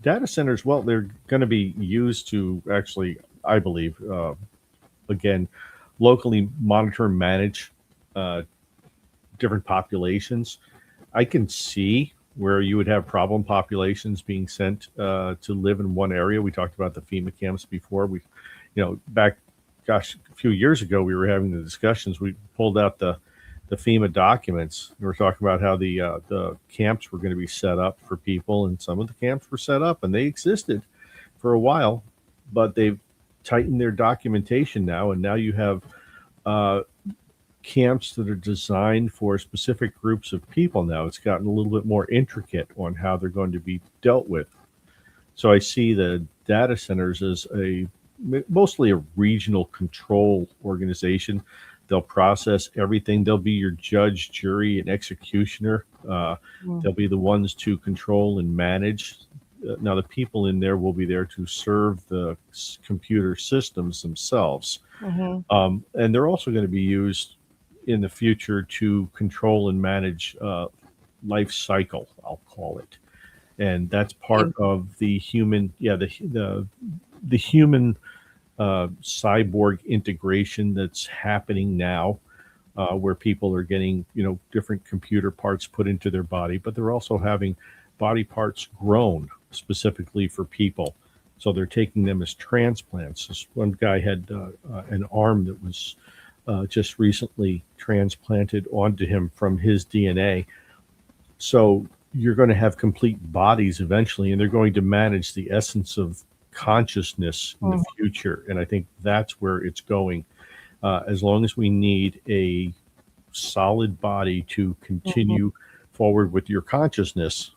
Data centers, well, they're going to be used to actually, I believe, again, locally monitor and manage different populations. I can see where you would have problem populations being sent to live in one area. We talked about the FEMA camps before. Back, a few years ago, we were having the discussions. We pulled out the FEMA documents. We were talking about how the camps were going to be set up for people, and some of the camps were set up, and they existed for a while, but they've tightened their documentation now, and now you have camps that are designed for specific groups of people. Now it's gotten a little bit more intricate on how they're going to be dealt with. So I see the data centers as mostly a regional control organization. They'll process everything. They'll be your judge, jury, and executioner. They'll be the ones to control and manage. Now, the people in there will be there to serve the computer systems themselves. And they're also going to be used in the future to control and manage life cycle, I'll call it. And that's part of the human, the human cyborg integration that's happening now, where people are getting, different computer parts put into their body, but they're also having body parts grown specifically for people. So they're taking them as transplants. This one guy had an arm that was just recently transplanted onto him from his DNA. So you're going to have complete bodies eventually, and they're going to manage the essence of consciousness in the future. And I think that's where it's going. As long as we need a solid body to continue forward with your consciousness,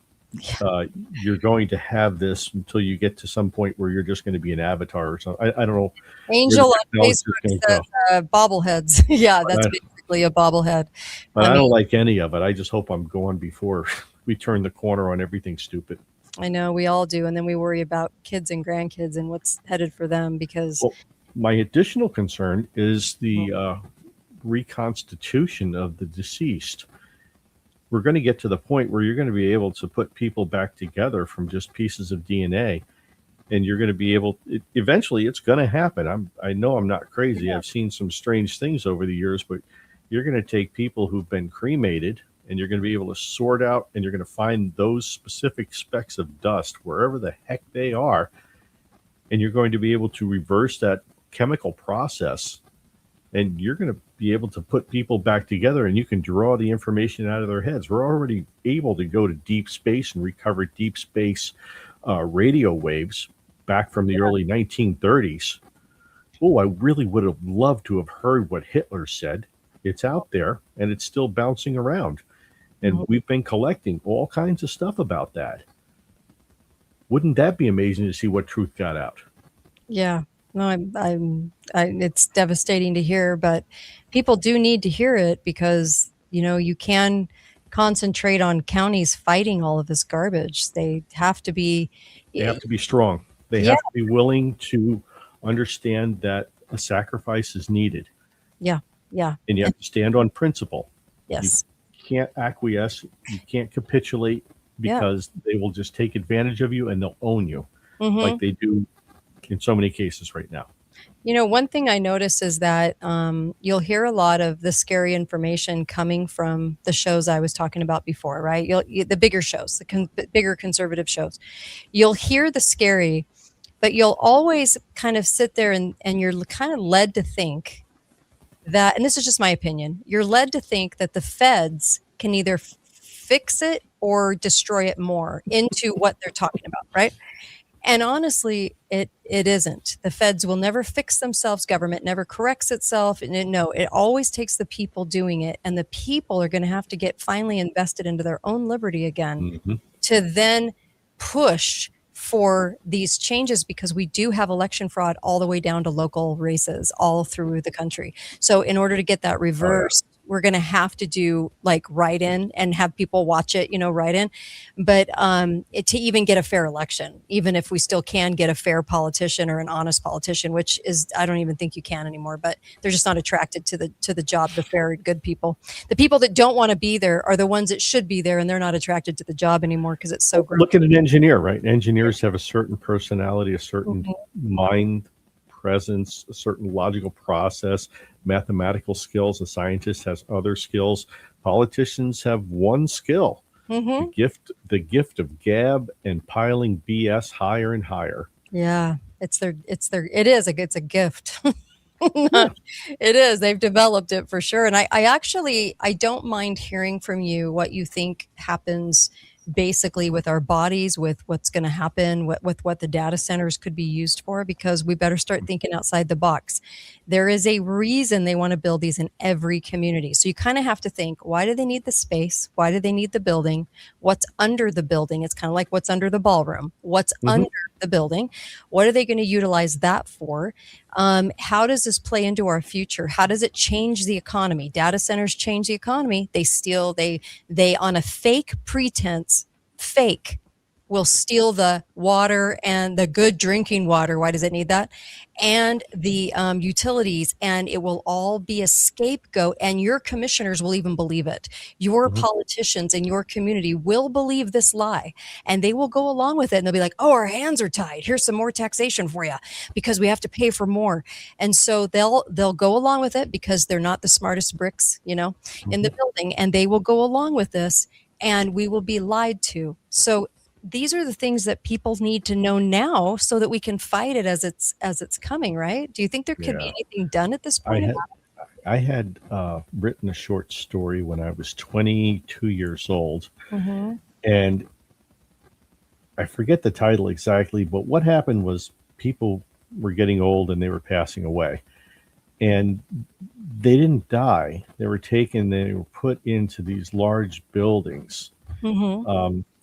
you're going to have this until you get to some point where you're just going to be an avatar or something. I don't know. Angel on Facebook said bobbleheads. Yeah, that's basically a bobblehead. But I don't like any of it. I just hope I'm gone before we turn the corner on everything stupid. I know, we all do. And then we worry about kids and grandkids and what's headed for them because... Well, my additional concern is the reconstitution of the deceased. We're going to get to the point where you're going to be able to put people back together from just pieces of DNA, and you're going to be able, eventually it's going to happen. I know I'm not crazy. I've seen some strange things over the years, but you're going to take people who've been cremated, and you're going to be able to sort out, and you're going to find those specific specks of dust wherever the heck they are, and you're going to be able to reverse that chemical process and you're going to be able to put people back together, and you can draw the information out of their heads. We're already able to go to deep space and recover deep space radio waves back from the early 1930s. Oh, I really would have loved to have heard what Hitler said. It's out there, and it's still bouncing around. And we've been collecting all kinds of stuff about that. Wouldn't that be amazing to see what truth got out? Yeah. No, it's devastating to hear, but people do need to hear it because, you can concentrate on counties fighting all of this garbage. They have to be strong. They have to be willing to understand that a sacrifice is needed. Yeah. Yeah. And you have to stand on principle. Yes. You can't acquiesce. You can't capitulate because they will just take advantage of you and they'll own you like they do in so many cases right now. One thing I notice is that you'll hear a lot of the scary information coming from the shows I was talking about before, right? The bigger shows, the bigger conservative shows. You'll hear the scary, but you'll always kind of sit there and you're kind of led to think that, and this is just my opinion, you're led to think that the feds can either fix it or destroy it more into what they're talking about, right? And honestly, it isn't. The feds will never fix themselves. Government never corrects itself. And it always takes the people doing it. And the people are going to have to get finally invested into their own liberty again to then push for these changes, because we do have election fraud all the way down to local races all through the country. So in order to get that reversed, we're going to have to do like write-in and have people watch it, write-in. But to even get a fair election, even if we still can get a fair politician or an honest politician, which is, I don't even think you can anymore, but they're just not attracted to the job, the fair, good people. The people that don't want to be there are the ones that should be there, and they're not attracted to the job anymore because it's so great. Look at an engineer, right? Engineers have a certain personality, a certain mind presence, a certain logical process, mathematical skills. A scientist has other skills. Politicians have one skill, the gift of gab and piling BS higher and higher. Yeah, it's a gift. It is. They've developed it for sure. And I don't mind hearing from you what you think happens basically with our bodies, with what's going to happen, with what the data centers could be used for, because we better start thinking outside the box. There is a reason they want to build these in every community. So you kind of have to think, why do they need the space? Why do they need the building? What's under the building? It's kind of like what's under the ballroom. What's under the building? What are they going to utilize that for? How does this play into our future? How does it change the economy? Data centers change the economy. They on a fake pretense, will steal the water and the good drinking water. Why does it need that? And the utilities, and it will all be a scapegoat, and your commissioners will even believe it. Your politicians in your community will believe this lie, and they will go along with it, and they'll be like, oh, our hands are tied. Here's some more taxation for you because we have to pay for more. And so they'll go along with it because they're not the smartest bricks, in the building, and they will go along with this, and we will be lied to. So these are the things that people need to know now so that we can fight it as it's coming, right? Do you think there could be anything done at this point? I had written a short story when I was 22 years old, and I forget the title exactly, but what happened was people were getting old and they were passing away, and they didn't die. They were taken, they were put into these large buildings.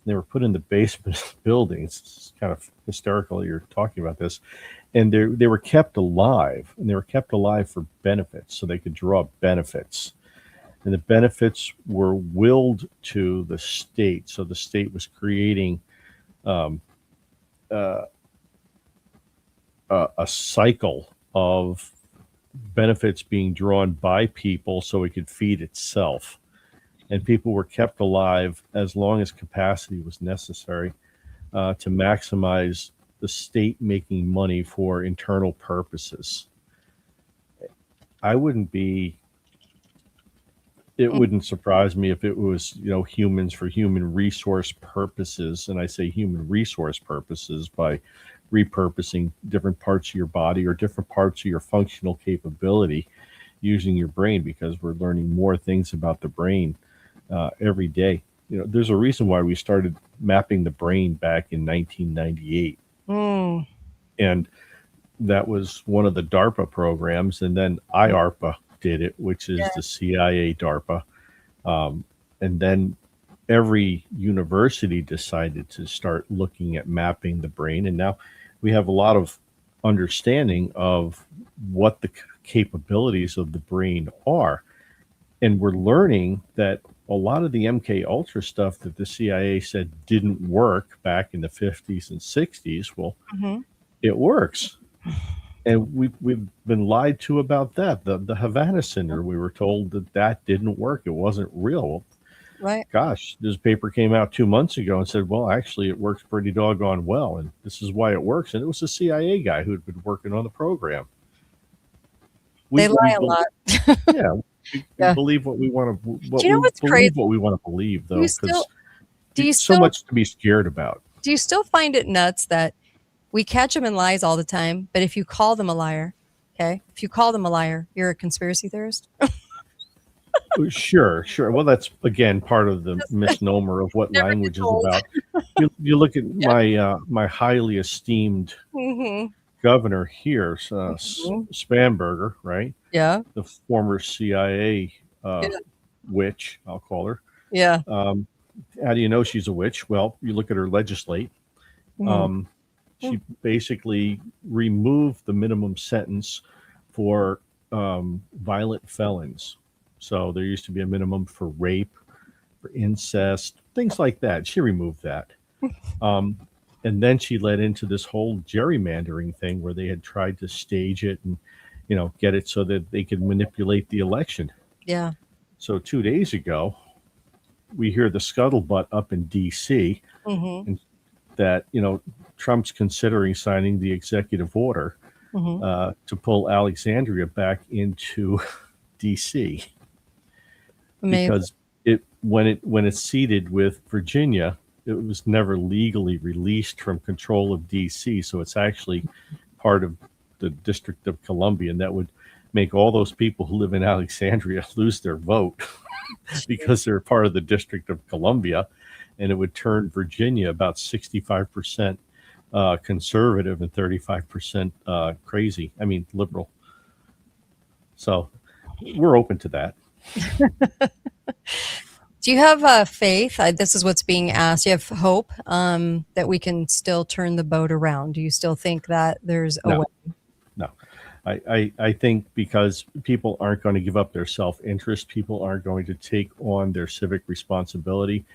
They were put in the basement of buildings. It's kind of hysterical you're talking about this. And they were kept alive, and they were kept alive for benefits, so they could draw benefits. And the benefits were willed to the state. So the state was creating a cycle of benefits being drawn by people so it could feed itself. And people were kept alive as long as capacity was necessary to maximize the state making money for internal purposes. It wouldn't surprise me if it was, humans for human resource purposes. And I say human resource purposes by repurposing different parts of your body or different parts of your functional capability using your brain, because we're learning more things about the brain every day. There's a reason why we started mapping the brain back in 1998. And that was one of the DARPA programs. And then IARPA did it, which is the CIA DARPA. And then every university decided to start looking at mapping the brain. And now we have a lot of understanding of what the capabilities of the brain are. And we're learning that a lot of the MK Ultra stuff that the CIA said didn't work back in the 50s and 60s, well, it works. And we've been lied to about that. The Havana Syndrome, we were told that didn't work. It wasn't real. Right. Gosh, this paper came out 2 months ago and said, well, actually, it works pretty doggone well. And this is why it works. And it was a CIA guy who'd been working on the program. They lie a lot. Yeah. We believe what we want to. Do you know what's crazy? What we want to believe, though, because there's so much to be scared about. Do you still find it nuts that we catch them in lies all the time, but if you call them a liar, if you call them a liar, you're a conspiracy theorist? Sure. Well, that's again part of the misnomer of what language is about. You look at my highly esteemed governor here, Spanberger, right? Yeah. The former CIA witch, I'll call her. Yeah. How do you know she's a witch? Well, you look at her legislate. She basically removed the minimum sentence for violent felons. So there used to be a minimum for rape, for incest, things like that. She removed that. And then she led into this whole gerrymandering thing where they had tried to stage it and, get it so that they could manipulate the election. Yeah. So 2 days ago, we hear the scuttlebutt up in D.C. And that, Trump's considering signing the executive order to pull Alexandria back into D.C. Amazing. Because when it's seated with Virginia, it was never legally released from control of D.C. So it's actually part of the District of Columbia, and that would make all those people who live in Alexandria lose their vote because they're part of the District of Columbia, and it would turn Virginia about 65% conservative and 35% crazy. I mean, liberal. So we're open to that. Do you have faith? This is what's being asked. Do you have hope that we can still turn the boat around? Do you still think that there's a way? No. I think because people aren't going to give up their self-interest, people aren't going to take on their civic responsibility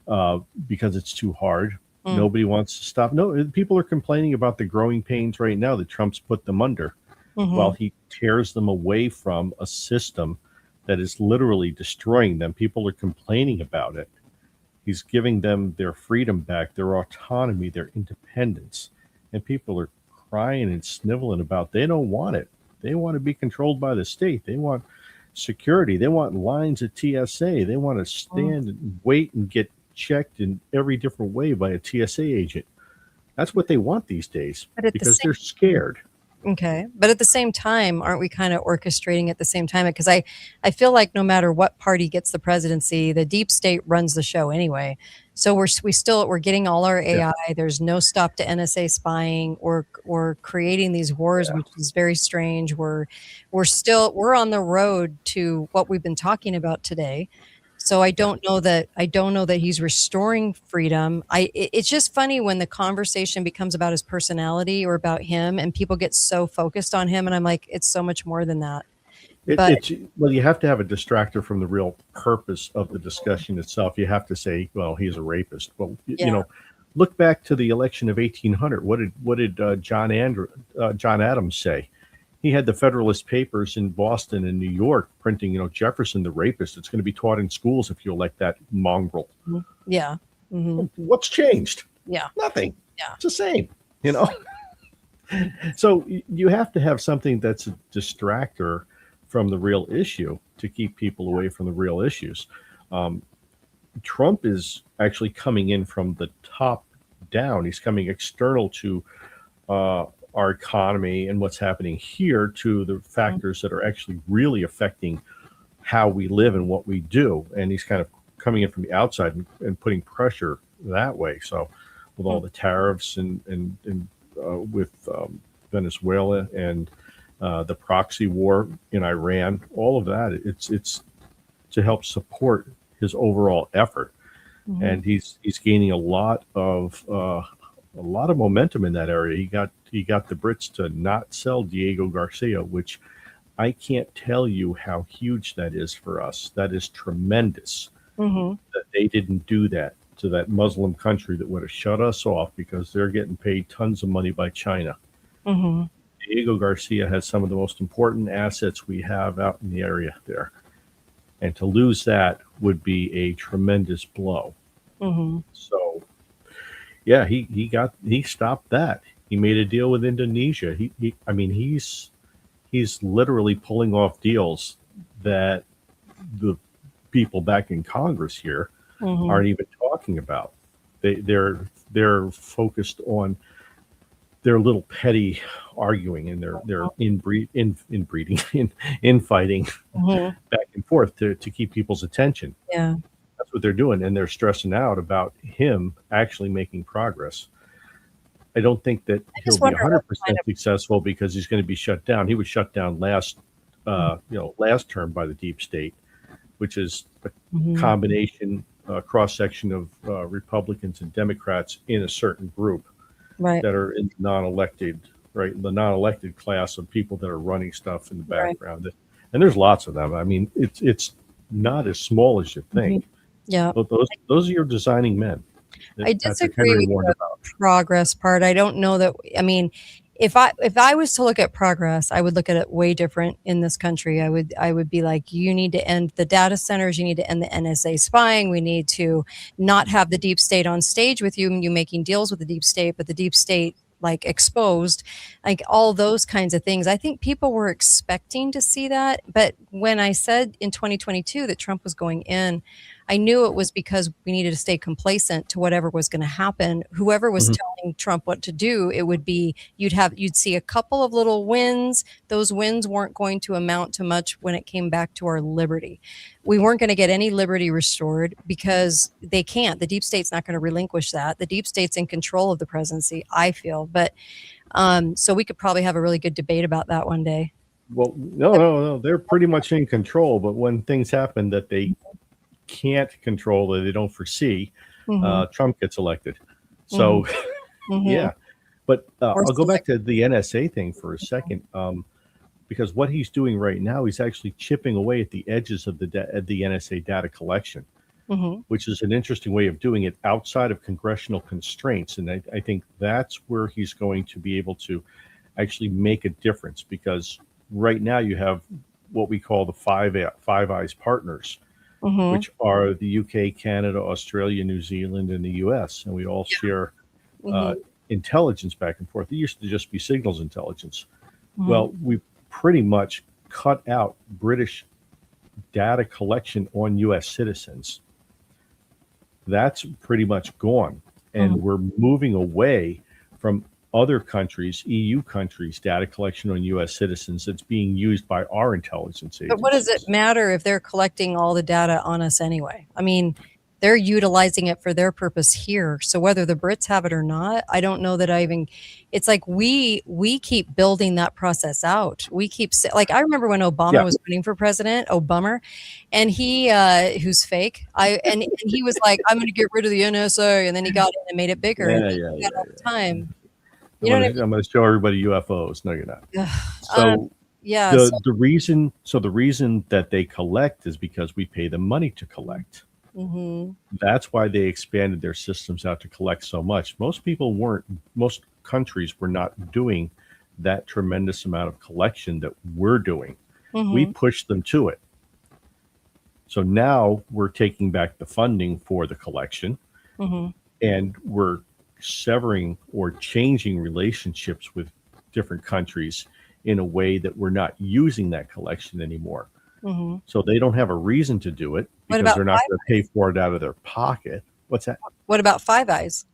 because it's too hard. Nobody wants to stop. No, people are complaining about the growing pains right now that Trump's put them under while he tears them away from a system that is literally destroying them. People are complaining about it. He's giving them their freedom back, their autonomy, their independence. And people are crying and sniveling about they don't want it. They want to be controlled by the state. They want security. They want lines at TSA. They want to stand and wait and get checked in every different way by a TSA agent. That's what they want these days because they're scared. Okay. But at the same time, aren't we kind of orchestrating at the same time? Because I feel like no matter what party gets the presidency, the deep state runs the show anyway. So we're getting all our AI. Yeah. There's no stop to NSA spying or creating these wars, which is very strange. We're on the road to what we've been talking about today. So I don't know that he's restoring freedom. It's just funny when the conversation becomes about his personality or about him, and people get so focused on him. And I'm like, it's so much more than that. Well, you have to have a distractor from the real purpose of the discussion itself. You have to say, well, he's a rapist. Well, look back to the election of 1800. What did John Adams say? He had the Federalist Papers in Boston and New York printing, Jefferson, the rapist. It's going to be taught in schools if you elect that mongrel. Yeah. What's changed? Yeah. Nothing. Yeah. It's the same, So you have to have something that's a distractor from the real issue to keep people away from the real issues. Trump is actually coming in from the top down. He's coming external to our economy and what's happening here to the factors that are actually really affecting how we live and what we do. And he's kind of coming in from the outside and putting pressure that way. So with all the tariffs and with Venezuela and the proxy war in Iran, all of that, it's to help support his overall effort. And he's gaining a lot of momentum in that area. He got the Brits to not sell Diego Garcia, which I can't tell you how huge that is for us. That is tremendous that they didn't do that to that Muslim country that would have shut us off because they're getting paid tons of money by China. Diego Garcia has some of the most important assets we have out in the area there. And to lose that would be a tremendous blow. So, yeah, he stopped that. He made a deal with Indonesia. He's literally pulling off deals that the people back in Congress here aren't even talking about. They're focused on their little petty arguing and their infighting back and forth to keep people's attention. Yeah. That's what they're doing, and they're stressing out about him actually making progress. I don't think that he'll be 100% successful because he's going to be shut down. He was shut down last term by the deep state, which is a combination, cross section of Republicans and Democrats in a certain group that are in non-elected, right? The non-elected class of people that are running stuff in the background, and there's lots of them. I mean, it's not as small as you think. Yeah, but those are your designing men. I disagree with the progress part. I don't know that. I mean, if I was to look at progress, I would look at it way different in this country. I would be like, you need to end the data centers. You need to end the NSA spying. We need to not have the deep state on stage with you making deals with the deep state, but the deep state like exposed, like all those kinds of things. I think people were expecting to see that. But when I said in 2022 that Trump was going in, I knew it was because we needed to stay complacent to whatever was going to happen. Whoever was telling Trump what to do, it would be, you'd see a couple of little wins. Those wins weren't going to amount to much when it came back to our liberty. We weren't going to get any liberty restored because they can't. The deep state's not going to relinquish that. The deep state's in control of the presidency, I feel. But so we could probably have a really good debate about that one day. Well, no. They're pretty much in control. But when things happen that they can't control, that they don't foresee, Trump gets elected. So, yeah. But I'll go back to the NSA thing for a second, because what he's doing right now, he's actually chipping away at the edges of the NSA data collection, which is an interesting way of doing it outside of congressional constraints. And I think that's where he's going to be able to actually make a difference, because right now you have what we call the Five Eyes partners, which are the UK, Canada, Australia, New Zealand, and the US. And we all share intelligence back and forth. It used to just be signals intelligence. Well, we pretty much cut out British data collection on US citizens. That's pretty much gone. And we're moving away from other countries, EU countries, data collection on U.S. citizens that's being used by our intelligence agencies. But what does it matter if they're collecting all the data on us anyway? I mean, they're utilizing it for their purpose here. So whether the Brits have it or not, I don't know that it's like we keep building that process out. We keep, like, I remember when Obama was running for president, Obama, and he, who's fake, and he was like, I'm going to get rid of the NSA. And then he got in and made it bigger. All the time. You know I'm going to show everybody UFOs. No, you're not. So the reason that they collect is because we pay them money to collect. That's why they expanded their systems out to collect so much. Most countries were not doing that tremendous amount of collection that we're doing. We pushed them to it. So now we're taking back the funding for the collection, and we're severing or changing relationships with different countries in a way that we're not using that collection anymore. So they don't have a reason to do it because they're not going to pay for it out of their pocket. What's that? What about Five Eyes?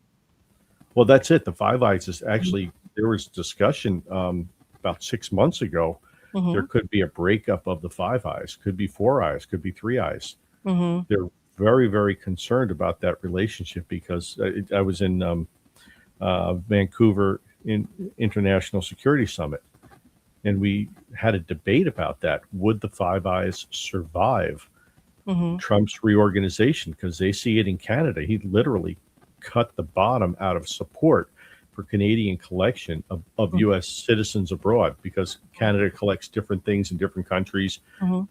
Well, that's it. The Five Eyes is actually there was discussion about 6 months ago. There could be a breakup of the Five Eyes, could be Four Eyes, could be Three Eyes. They're very, very concerned about that relationship because I was in Vancouver International Security Summit, and we had a debate about that. Would the Five Eyes survive Trump's reorganization? Because they see it in Canada. He literally cut the bottom out of support for Canadian collection of U.S. citizens abroad, because Canada collects different things in different countries.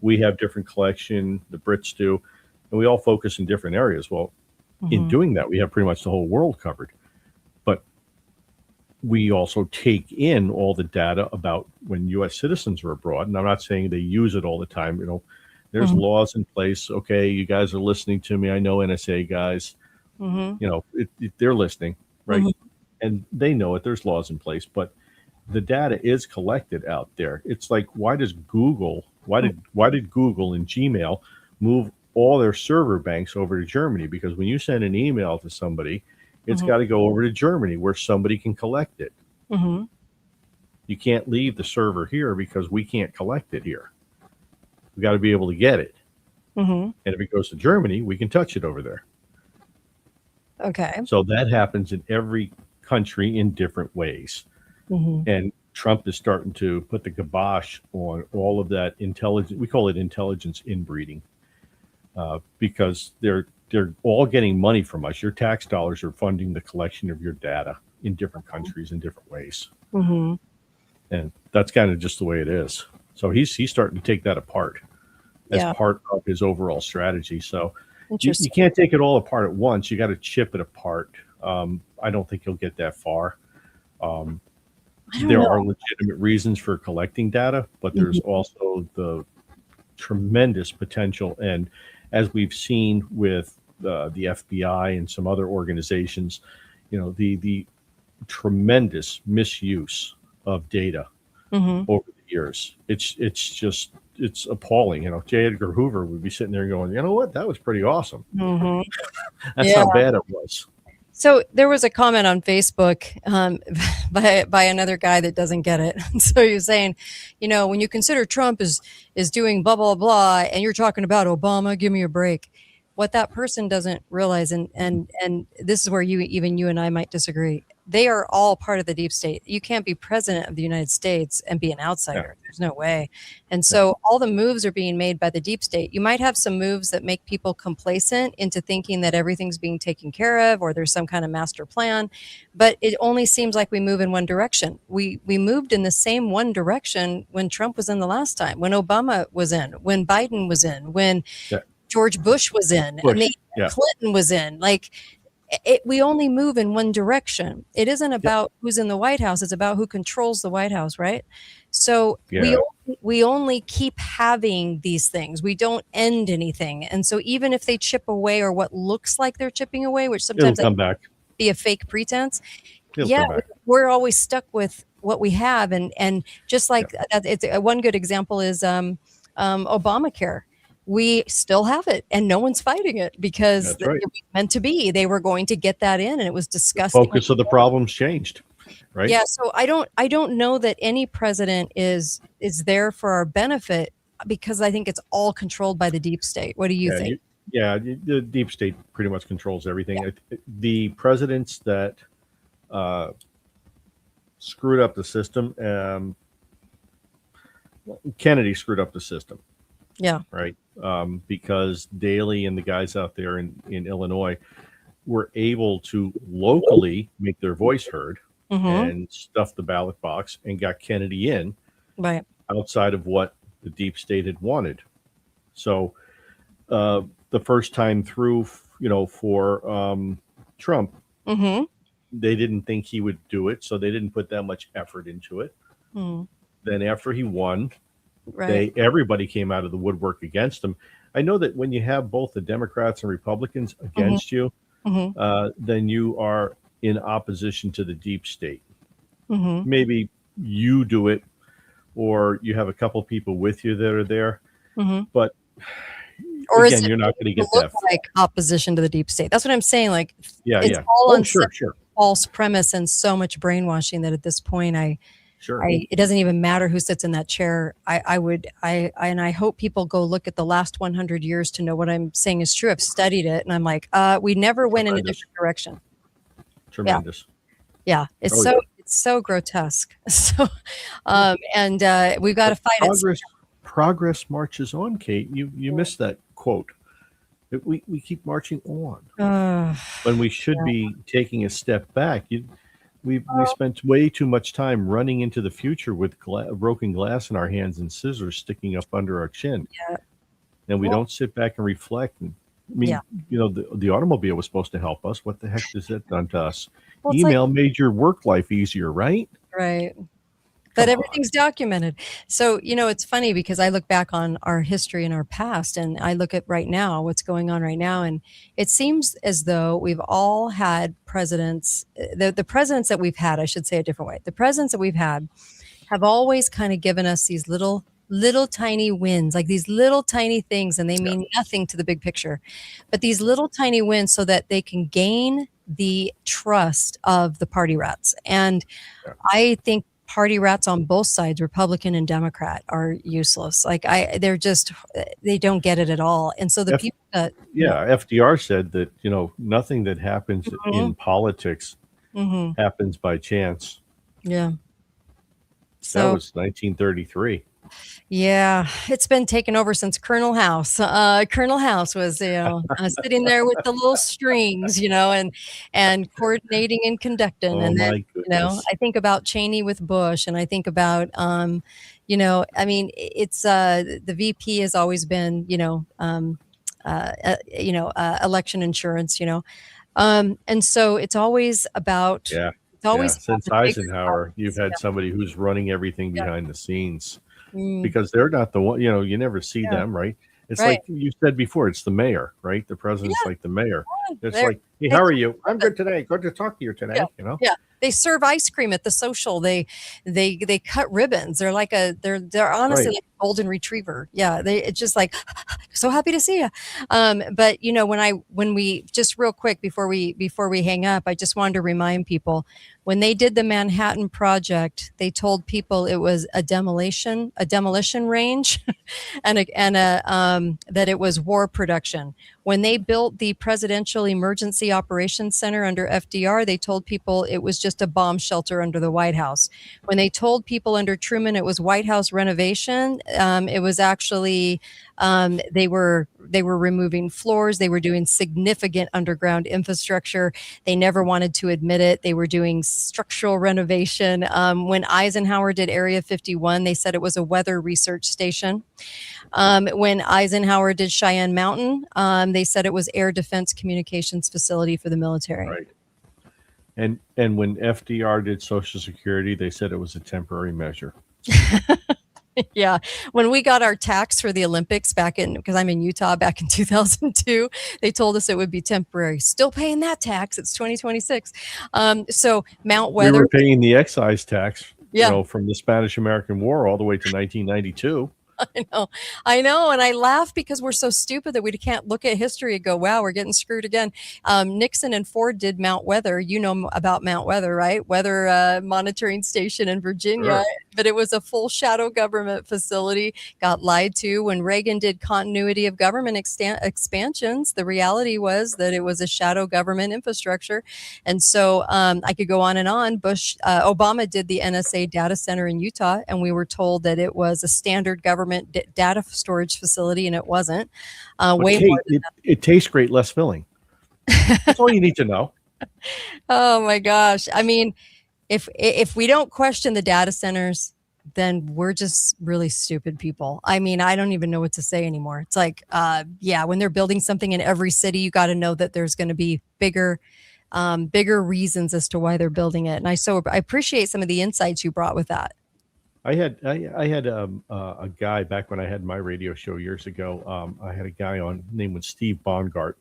We have different collection, the Brits do, and we all focus in different areas. Well, in doing that, we have pretty much the whole world covered. But we also take in all the data about when U.S. citizens are abroad, and I'm not saying they use it all the time. There's laws in place. Okay, you guys are listening to me. I know NSA guys. They're listening, right? And they know it. There's laws in place, but the data is collected out there. It's like, why did Google and Gmail move all their server banks over to Germany? Because when you send an email to somebody, it's got to go over to Germany where somebody can collect it. You can't leave the server here because we can't collect it here. We got to be able to get it. And if it goes to Germany, we can touch it over there. Okay. So that happens in every country in different ways. And Trump is starting to put the kibosh on all of that intelligence. We call it intelligence inbreeding, because they're all getting money from us. Your tax dollars are funding the collection of your data in different countries in different ways. And that's kind of just the way it is. So he's starting to take that apart as part of his overall strategy. So you can't take it all apart at once. You got to chip it apart. I don't think he'll get that far. There are legitimate reasons for collecting data, but there's also the tremendous potential. And as we've seen with the FBI and some other organizations, the tremendous misuse of data over the years. It's appalling. J. Edgar Hoover would be sitting there going, you know what? That was pretty awesome. That's how bad it was. So there was a comment on Facebook by another guy that doesn't get it. So you're saying, when you consider Trump is doing blah, blah, blah, and you're talking about Obama, give me a break. What that person doesn't realize, and this is where you and I might disagree, they are all part of the deep state. You can't be president of the United States and be an outsider. There's no way. And so all the moves are being made by the deep state. You might have some moves that make people complacent into thinking that everything's being taken care of or there's some kind of master plan, but it only seems like we move in one direction. We moved in the same one direction when Trump was in the last time, when Obama was in, when Biden was in, when George Bush was in, and Clinton was in. We only move in one direction. It isn't about who's in the White House. It's about who controls the White House, right? So we only keep having these things. We don't end anything. And so even if they chip away, or what looks like they're chipping away, which sometimes come back, be a fake pretense, we're always stuck with what we have. And just like it's one good example is Obamacare. We still have it, and no one's fighting it because it was meant to be. They were going to get that in, and it was disgusting. The focus of the problems changed, right? Yeah. So I don't know that any president is there for our benefit, because I think it's all controlled by the deep state. What do you think? The deep state pretty much controls everything. The presidents that screwed up the system, Kennedy screwed up the system. Yeah. Right. Because Daley and the guys out there in Illinois were able to locally make their voice heard and stuff the ballot box and got Kennedy in outside of what the deep state had wanted. So the first time through, for Trump, they didn't think he would do it. So they didn't put that much effort into it. Then after he won, everybody came out of the woodwork against him. I know that when you have both the Democrats and Republicans against you, then you are in opposition to the deep state. Maybe you do it, or you have a couple people with you that are there, but you're not going to get that like opposition to the deep state. That's what I'm saying. All on false premise and so much brainwashing that at this point, Sure. it doesn't even matter who sits in that chair. I hope people go look at the last 100 years to know what I'm saying is true. I've studied it, and I'm like, we never went in a different direction. Tremendous. Yeah, it's Oh, so yeah. it's so grotesque. So, we've got to fight it. Progress marches on, Kate. You missed that quote. We keep marching on when we should be taking a step back. We spent way too much time running into the future with broken glass in our hands and scissors sticking up under our chin, and we don't sit back and reflect. And, I mean, the automobile was supposed to help us. What the heck has that done to us? Well, Email made your work life easier, right? Right. But everything's documented. So, it's funny because I look back on our history and our past, and I look at right now, what's going on right now. And it seems as though we've all had presidents, the presidents that we've had, I should say a different way. The presidents that we've had have always kind of given us these little tiny wins, like these little tiny things, and they mean nothing to the big picture. But these little tiny wins so that they can gain the trust of the party rats. And I think party rats on both sides, Republican and Democrat, are useless. Like they don't get it at all. And so the people that FDR said that nothing that happens in politics happens by chance. Yeah. So that was 1933. Yeah, it's been taken over since Colonel House. Colonel House was, sitting there with the little strings, and coordinating and conducting. Oh, and then, my goodness. I think about Cheney with Bush, and I think about, it's the VP has always been, election insurance, and so it's always about. Yeah. It's always since Eisenhower, you've had somebody who's running everything behind the scenes. Because they're not the one, you never see them, right? It's like you said before, it's the mayor, right? The president's like the mayor. It's like, hey, how are you? I'm good today. Good to talk to you today. Yeah. They serve ice cream at the social. They cut ribbons. They're like they're honestly like a golden retriever. Yeah. It's just like, so happy to see you. But when we just real quick before we hang up, I just wanted to remind people, when they did the Manhattan Project, they told people it was a demolition range and that it was war production. When they built the Presidential Emergency Operations Center under FDR, they told people it was just a bomb shelter under the White House. When they told people under Truman it was White House renovation, it was actually they were removing floors. They were doing significant underground infrastructure. They never wanted to admit it. They were doing structural renovation. When Eisenhower did Area 51, they said it was a weather research station. When Eisenhower did Cheyenne Mountain, they said it was air defense communications facility for the military. Right. And when FDR did Social Security, they said it was a temporary measure. Yeah. When we got our tax for the Olympics because I'm in Utah back in 2002, they told us it would be temporary. Still paying that tax. It's 2026. So Mount Weather. We were paying the excise tax, from the Spanish-American War all the way to 1992. I know. And I laugh because we're so stupid that we can't look at history and go, wow, we're getting screwed again. Nixon and Ford did Mount Weather. You know about Mount Weather, right? Weather monitoring station in Virginia. Sure. But it was a full shadow government facility, got lied to. When Reagan did continuity of government expansions, the reality was that it was a shadow government infrastructure. And so I could go on and on. Obama did the NSA data center in Utah, and we were told that it was a standard government data storage facility, and it wasn't. It tastes great, less filling. That's all you need to know. Oh my gosh! I mean, if we don't question the data centers, then we're just really stupid people. I mean, I don't even know what to say anymore. It's like, when they're building something in every city, you got to know that there's going to be bigger reasons as to why they're building it. And I appreciate some of the insights you brought with that. I had a guy back when I had my radio show years ago. I had a guy on, name was Steve Bongart,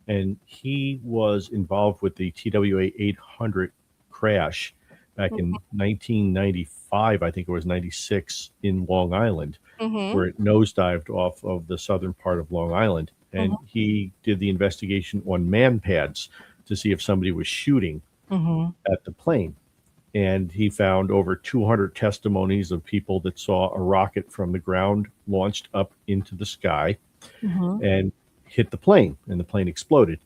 and he was involved with the TWA 800 crash back in 1995. I think it was 96 in Long Island, where it nosedived off of the southern part of Long Island. And he did the investigation on man pads to see if somebody was shooting at the plane. And he found over 200 testimonies of people that saw a rocket from the ground launched up into the sky and hit the plane, and the plane exploded.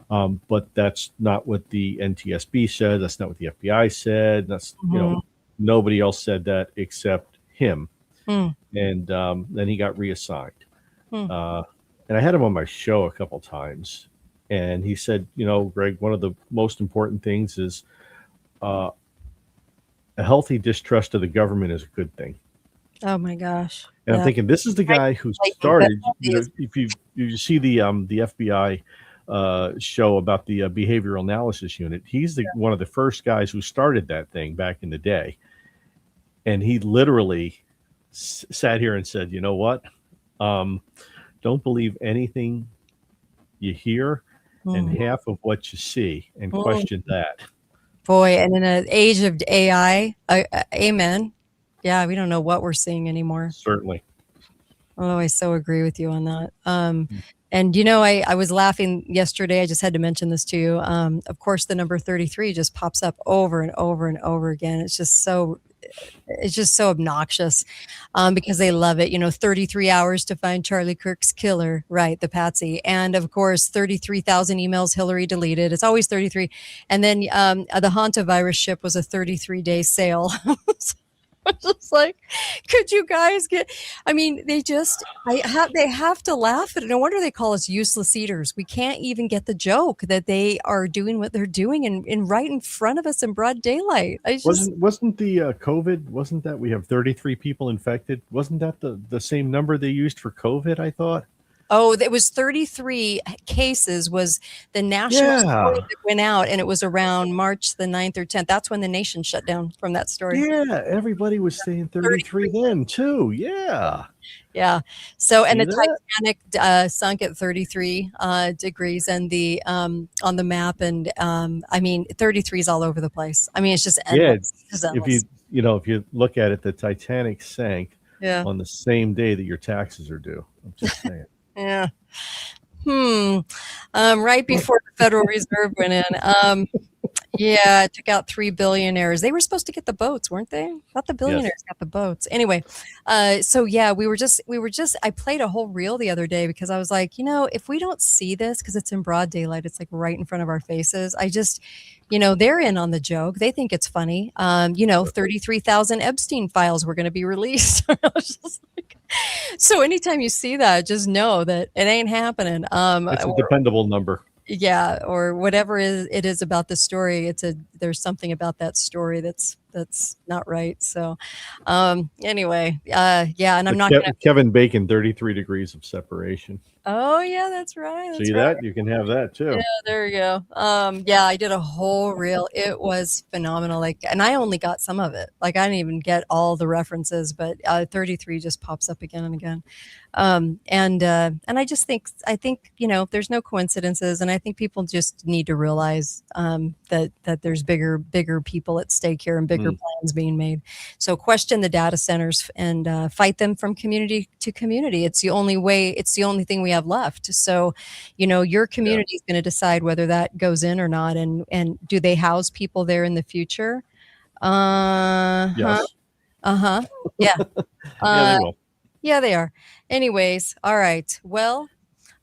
But that's not what the NTSB said. That's not what the FBI said. That's nobody else said that except him. And then he got reassigned. And I had him on my show a couple times, and he said, Greg, one of the most important things is a healthy distrust of the government is a good thing. Oh my gosh! And I'm thinking, this is the guy who started. If you see the FBI show about the behavioral analysis unit, he's one of the first guys who started that thing back in the day. And he literally sat here and said, you know what? Don't believe anything you hear and half of what you see, and question that. Boy, and in an age of AI, amen. Yeah, we don't know what we're seeing anymore. Certainly. Oh, I so agree with you on that. And I was laughing yesterday. I just had to mention this to you. Of course, the number 33 just pops up over and over and over again. It's just so obnoxious because they love it. 33 hours to find Charlie Kirk's killer, right? The patsy. And of course, 33,000 emails Hillary deleted. It's always 33. And then the hantavirus ship was a 33-day sale. Just like, could you guys they have to laugh at it. No wonder they call us useless eaters. We can't even get the joke that they are doing what they're doing in right in front of us in broad daylight. Wasn't the COVID, wasn't that we have 33 people infected? Wasn't that the same number they used for COVID, I thought? Oh, it was 33 cases was the national story that went out, and it was around March the 9th or 10th. That's when the nation shut down from that story. Yeah, everybody was saying 33 then too. Yeah. Yeah. So, and the Titanic sunk at 33 degrees, and the on the map, and 33 is all over the place. I mean, it's just endless. If you look at it, the Titanic sank on the same day that your taxes are due. I'm just saying. Yeah. Right before the Federal Reserve went in. It took out 3 billionaires. They were supposed to get the boats, weren't they? I thought the billionaires got the boats. Anyway, we were just. I played a whole reel the other day because I was like, if we don't see this, because it's in broad daylight, it's like right in front of our faces. I just, they're in on the joke. They think it's funny. 33,000 Epstein files were going to be released. I was just like, so anytime you see that, just know that it ain't happening. It's a dependable number. Yeah, or whatever it is about the story. There's something about that story that's not right. So, anyway, and I'm not gonna. Kevin Bacon, 33 degrees of separation. Oh yeah, that's right. See that? You can have that too. Yeah, there you go. I did a whole reel. It was phenomenal. And I only got some of it. I didn't even get all the references, but 33 just pops up again and again. And I just think there's no coincidences, and I think people just need to realize that there's bigger people at stake here and bigger plans being made. So question the data centers and fight them from community to community. It's the only way. It's the only thing we have left. So, your community is going to decide whether that goes in or not, and do they house people there in the future? Yes. Yeah. Yeah, they will. Yeah, they are. Anyways, all right. Well,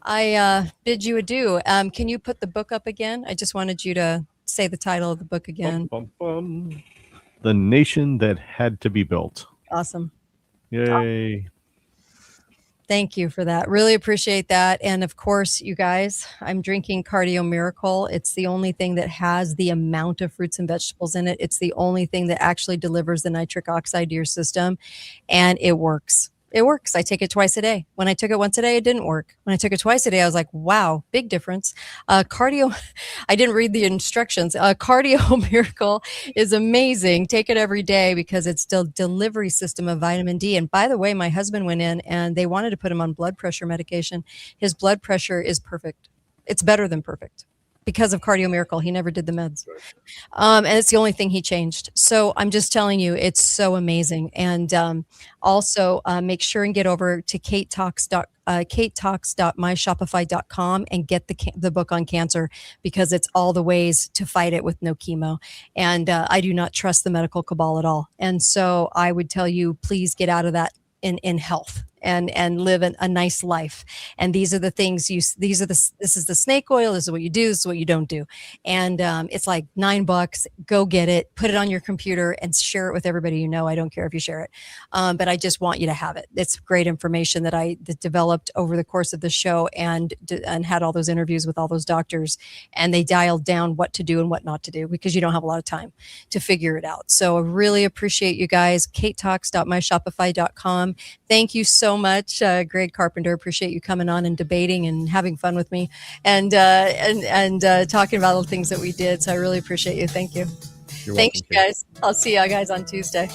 I bid you adieu. Can you put the book up again? I just wanted you to say the title of the book again. The Nation That Had to Be Built. Awesome. Yay. Thank you for that. Really appreciate that. And of course, you guys, I'm drinking Cardio Miracle. It's the only thing that has the amount of fruits and vegetables in it. It's the only thing that actually delivers the nitric oxide to your system. And it works. It works. I take it twice a day. When I took it once a day, it didn't work. When I took it twice a day, I was like, wow, big difference. Cardio, I didn't read the instructions. Cardio Miracle is amazing. Take it every day because it's the delivery system of vitamin D. And by the way, my husband went in and they wanted to put him on blood pressure medication. His blood pressure is perfect. It's better than perfect. because of Cardio Miracle. He never did the meds. And it's the only thing he changed. So I'm just telling you, it's so amazing. And also make sure and get over to katetalks.myshopify.com and get the book on cancer, because it's all the ways to fight it with no chemo. And I do not trust the medical cabal at all. And so I would tell you, please get out of that in health and live a nice life. And these are the things this is the snake oil. This is what you do. This is what you don't do. And it's like $9. Go get it, put it on your computer and share it with everybody you know. I don't care if you share it. But I just want you to have it. It's great information that I developed over the course of the show and had all those interviews with all those doctors, and they dialed down what to do and what not to do, because you don't have a lot of time to figure it out. So I really appreciate you guys. katetalks.myshopify.com. Thank you so much, Greg Carpenter. Appreciate you coming on and debating and having fun with me and talking about all the things that we did. So I really appreciate you. Thank you. You're Thanks, welcome, Kate. guys. I'll see you guys on Tuesday.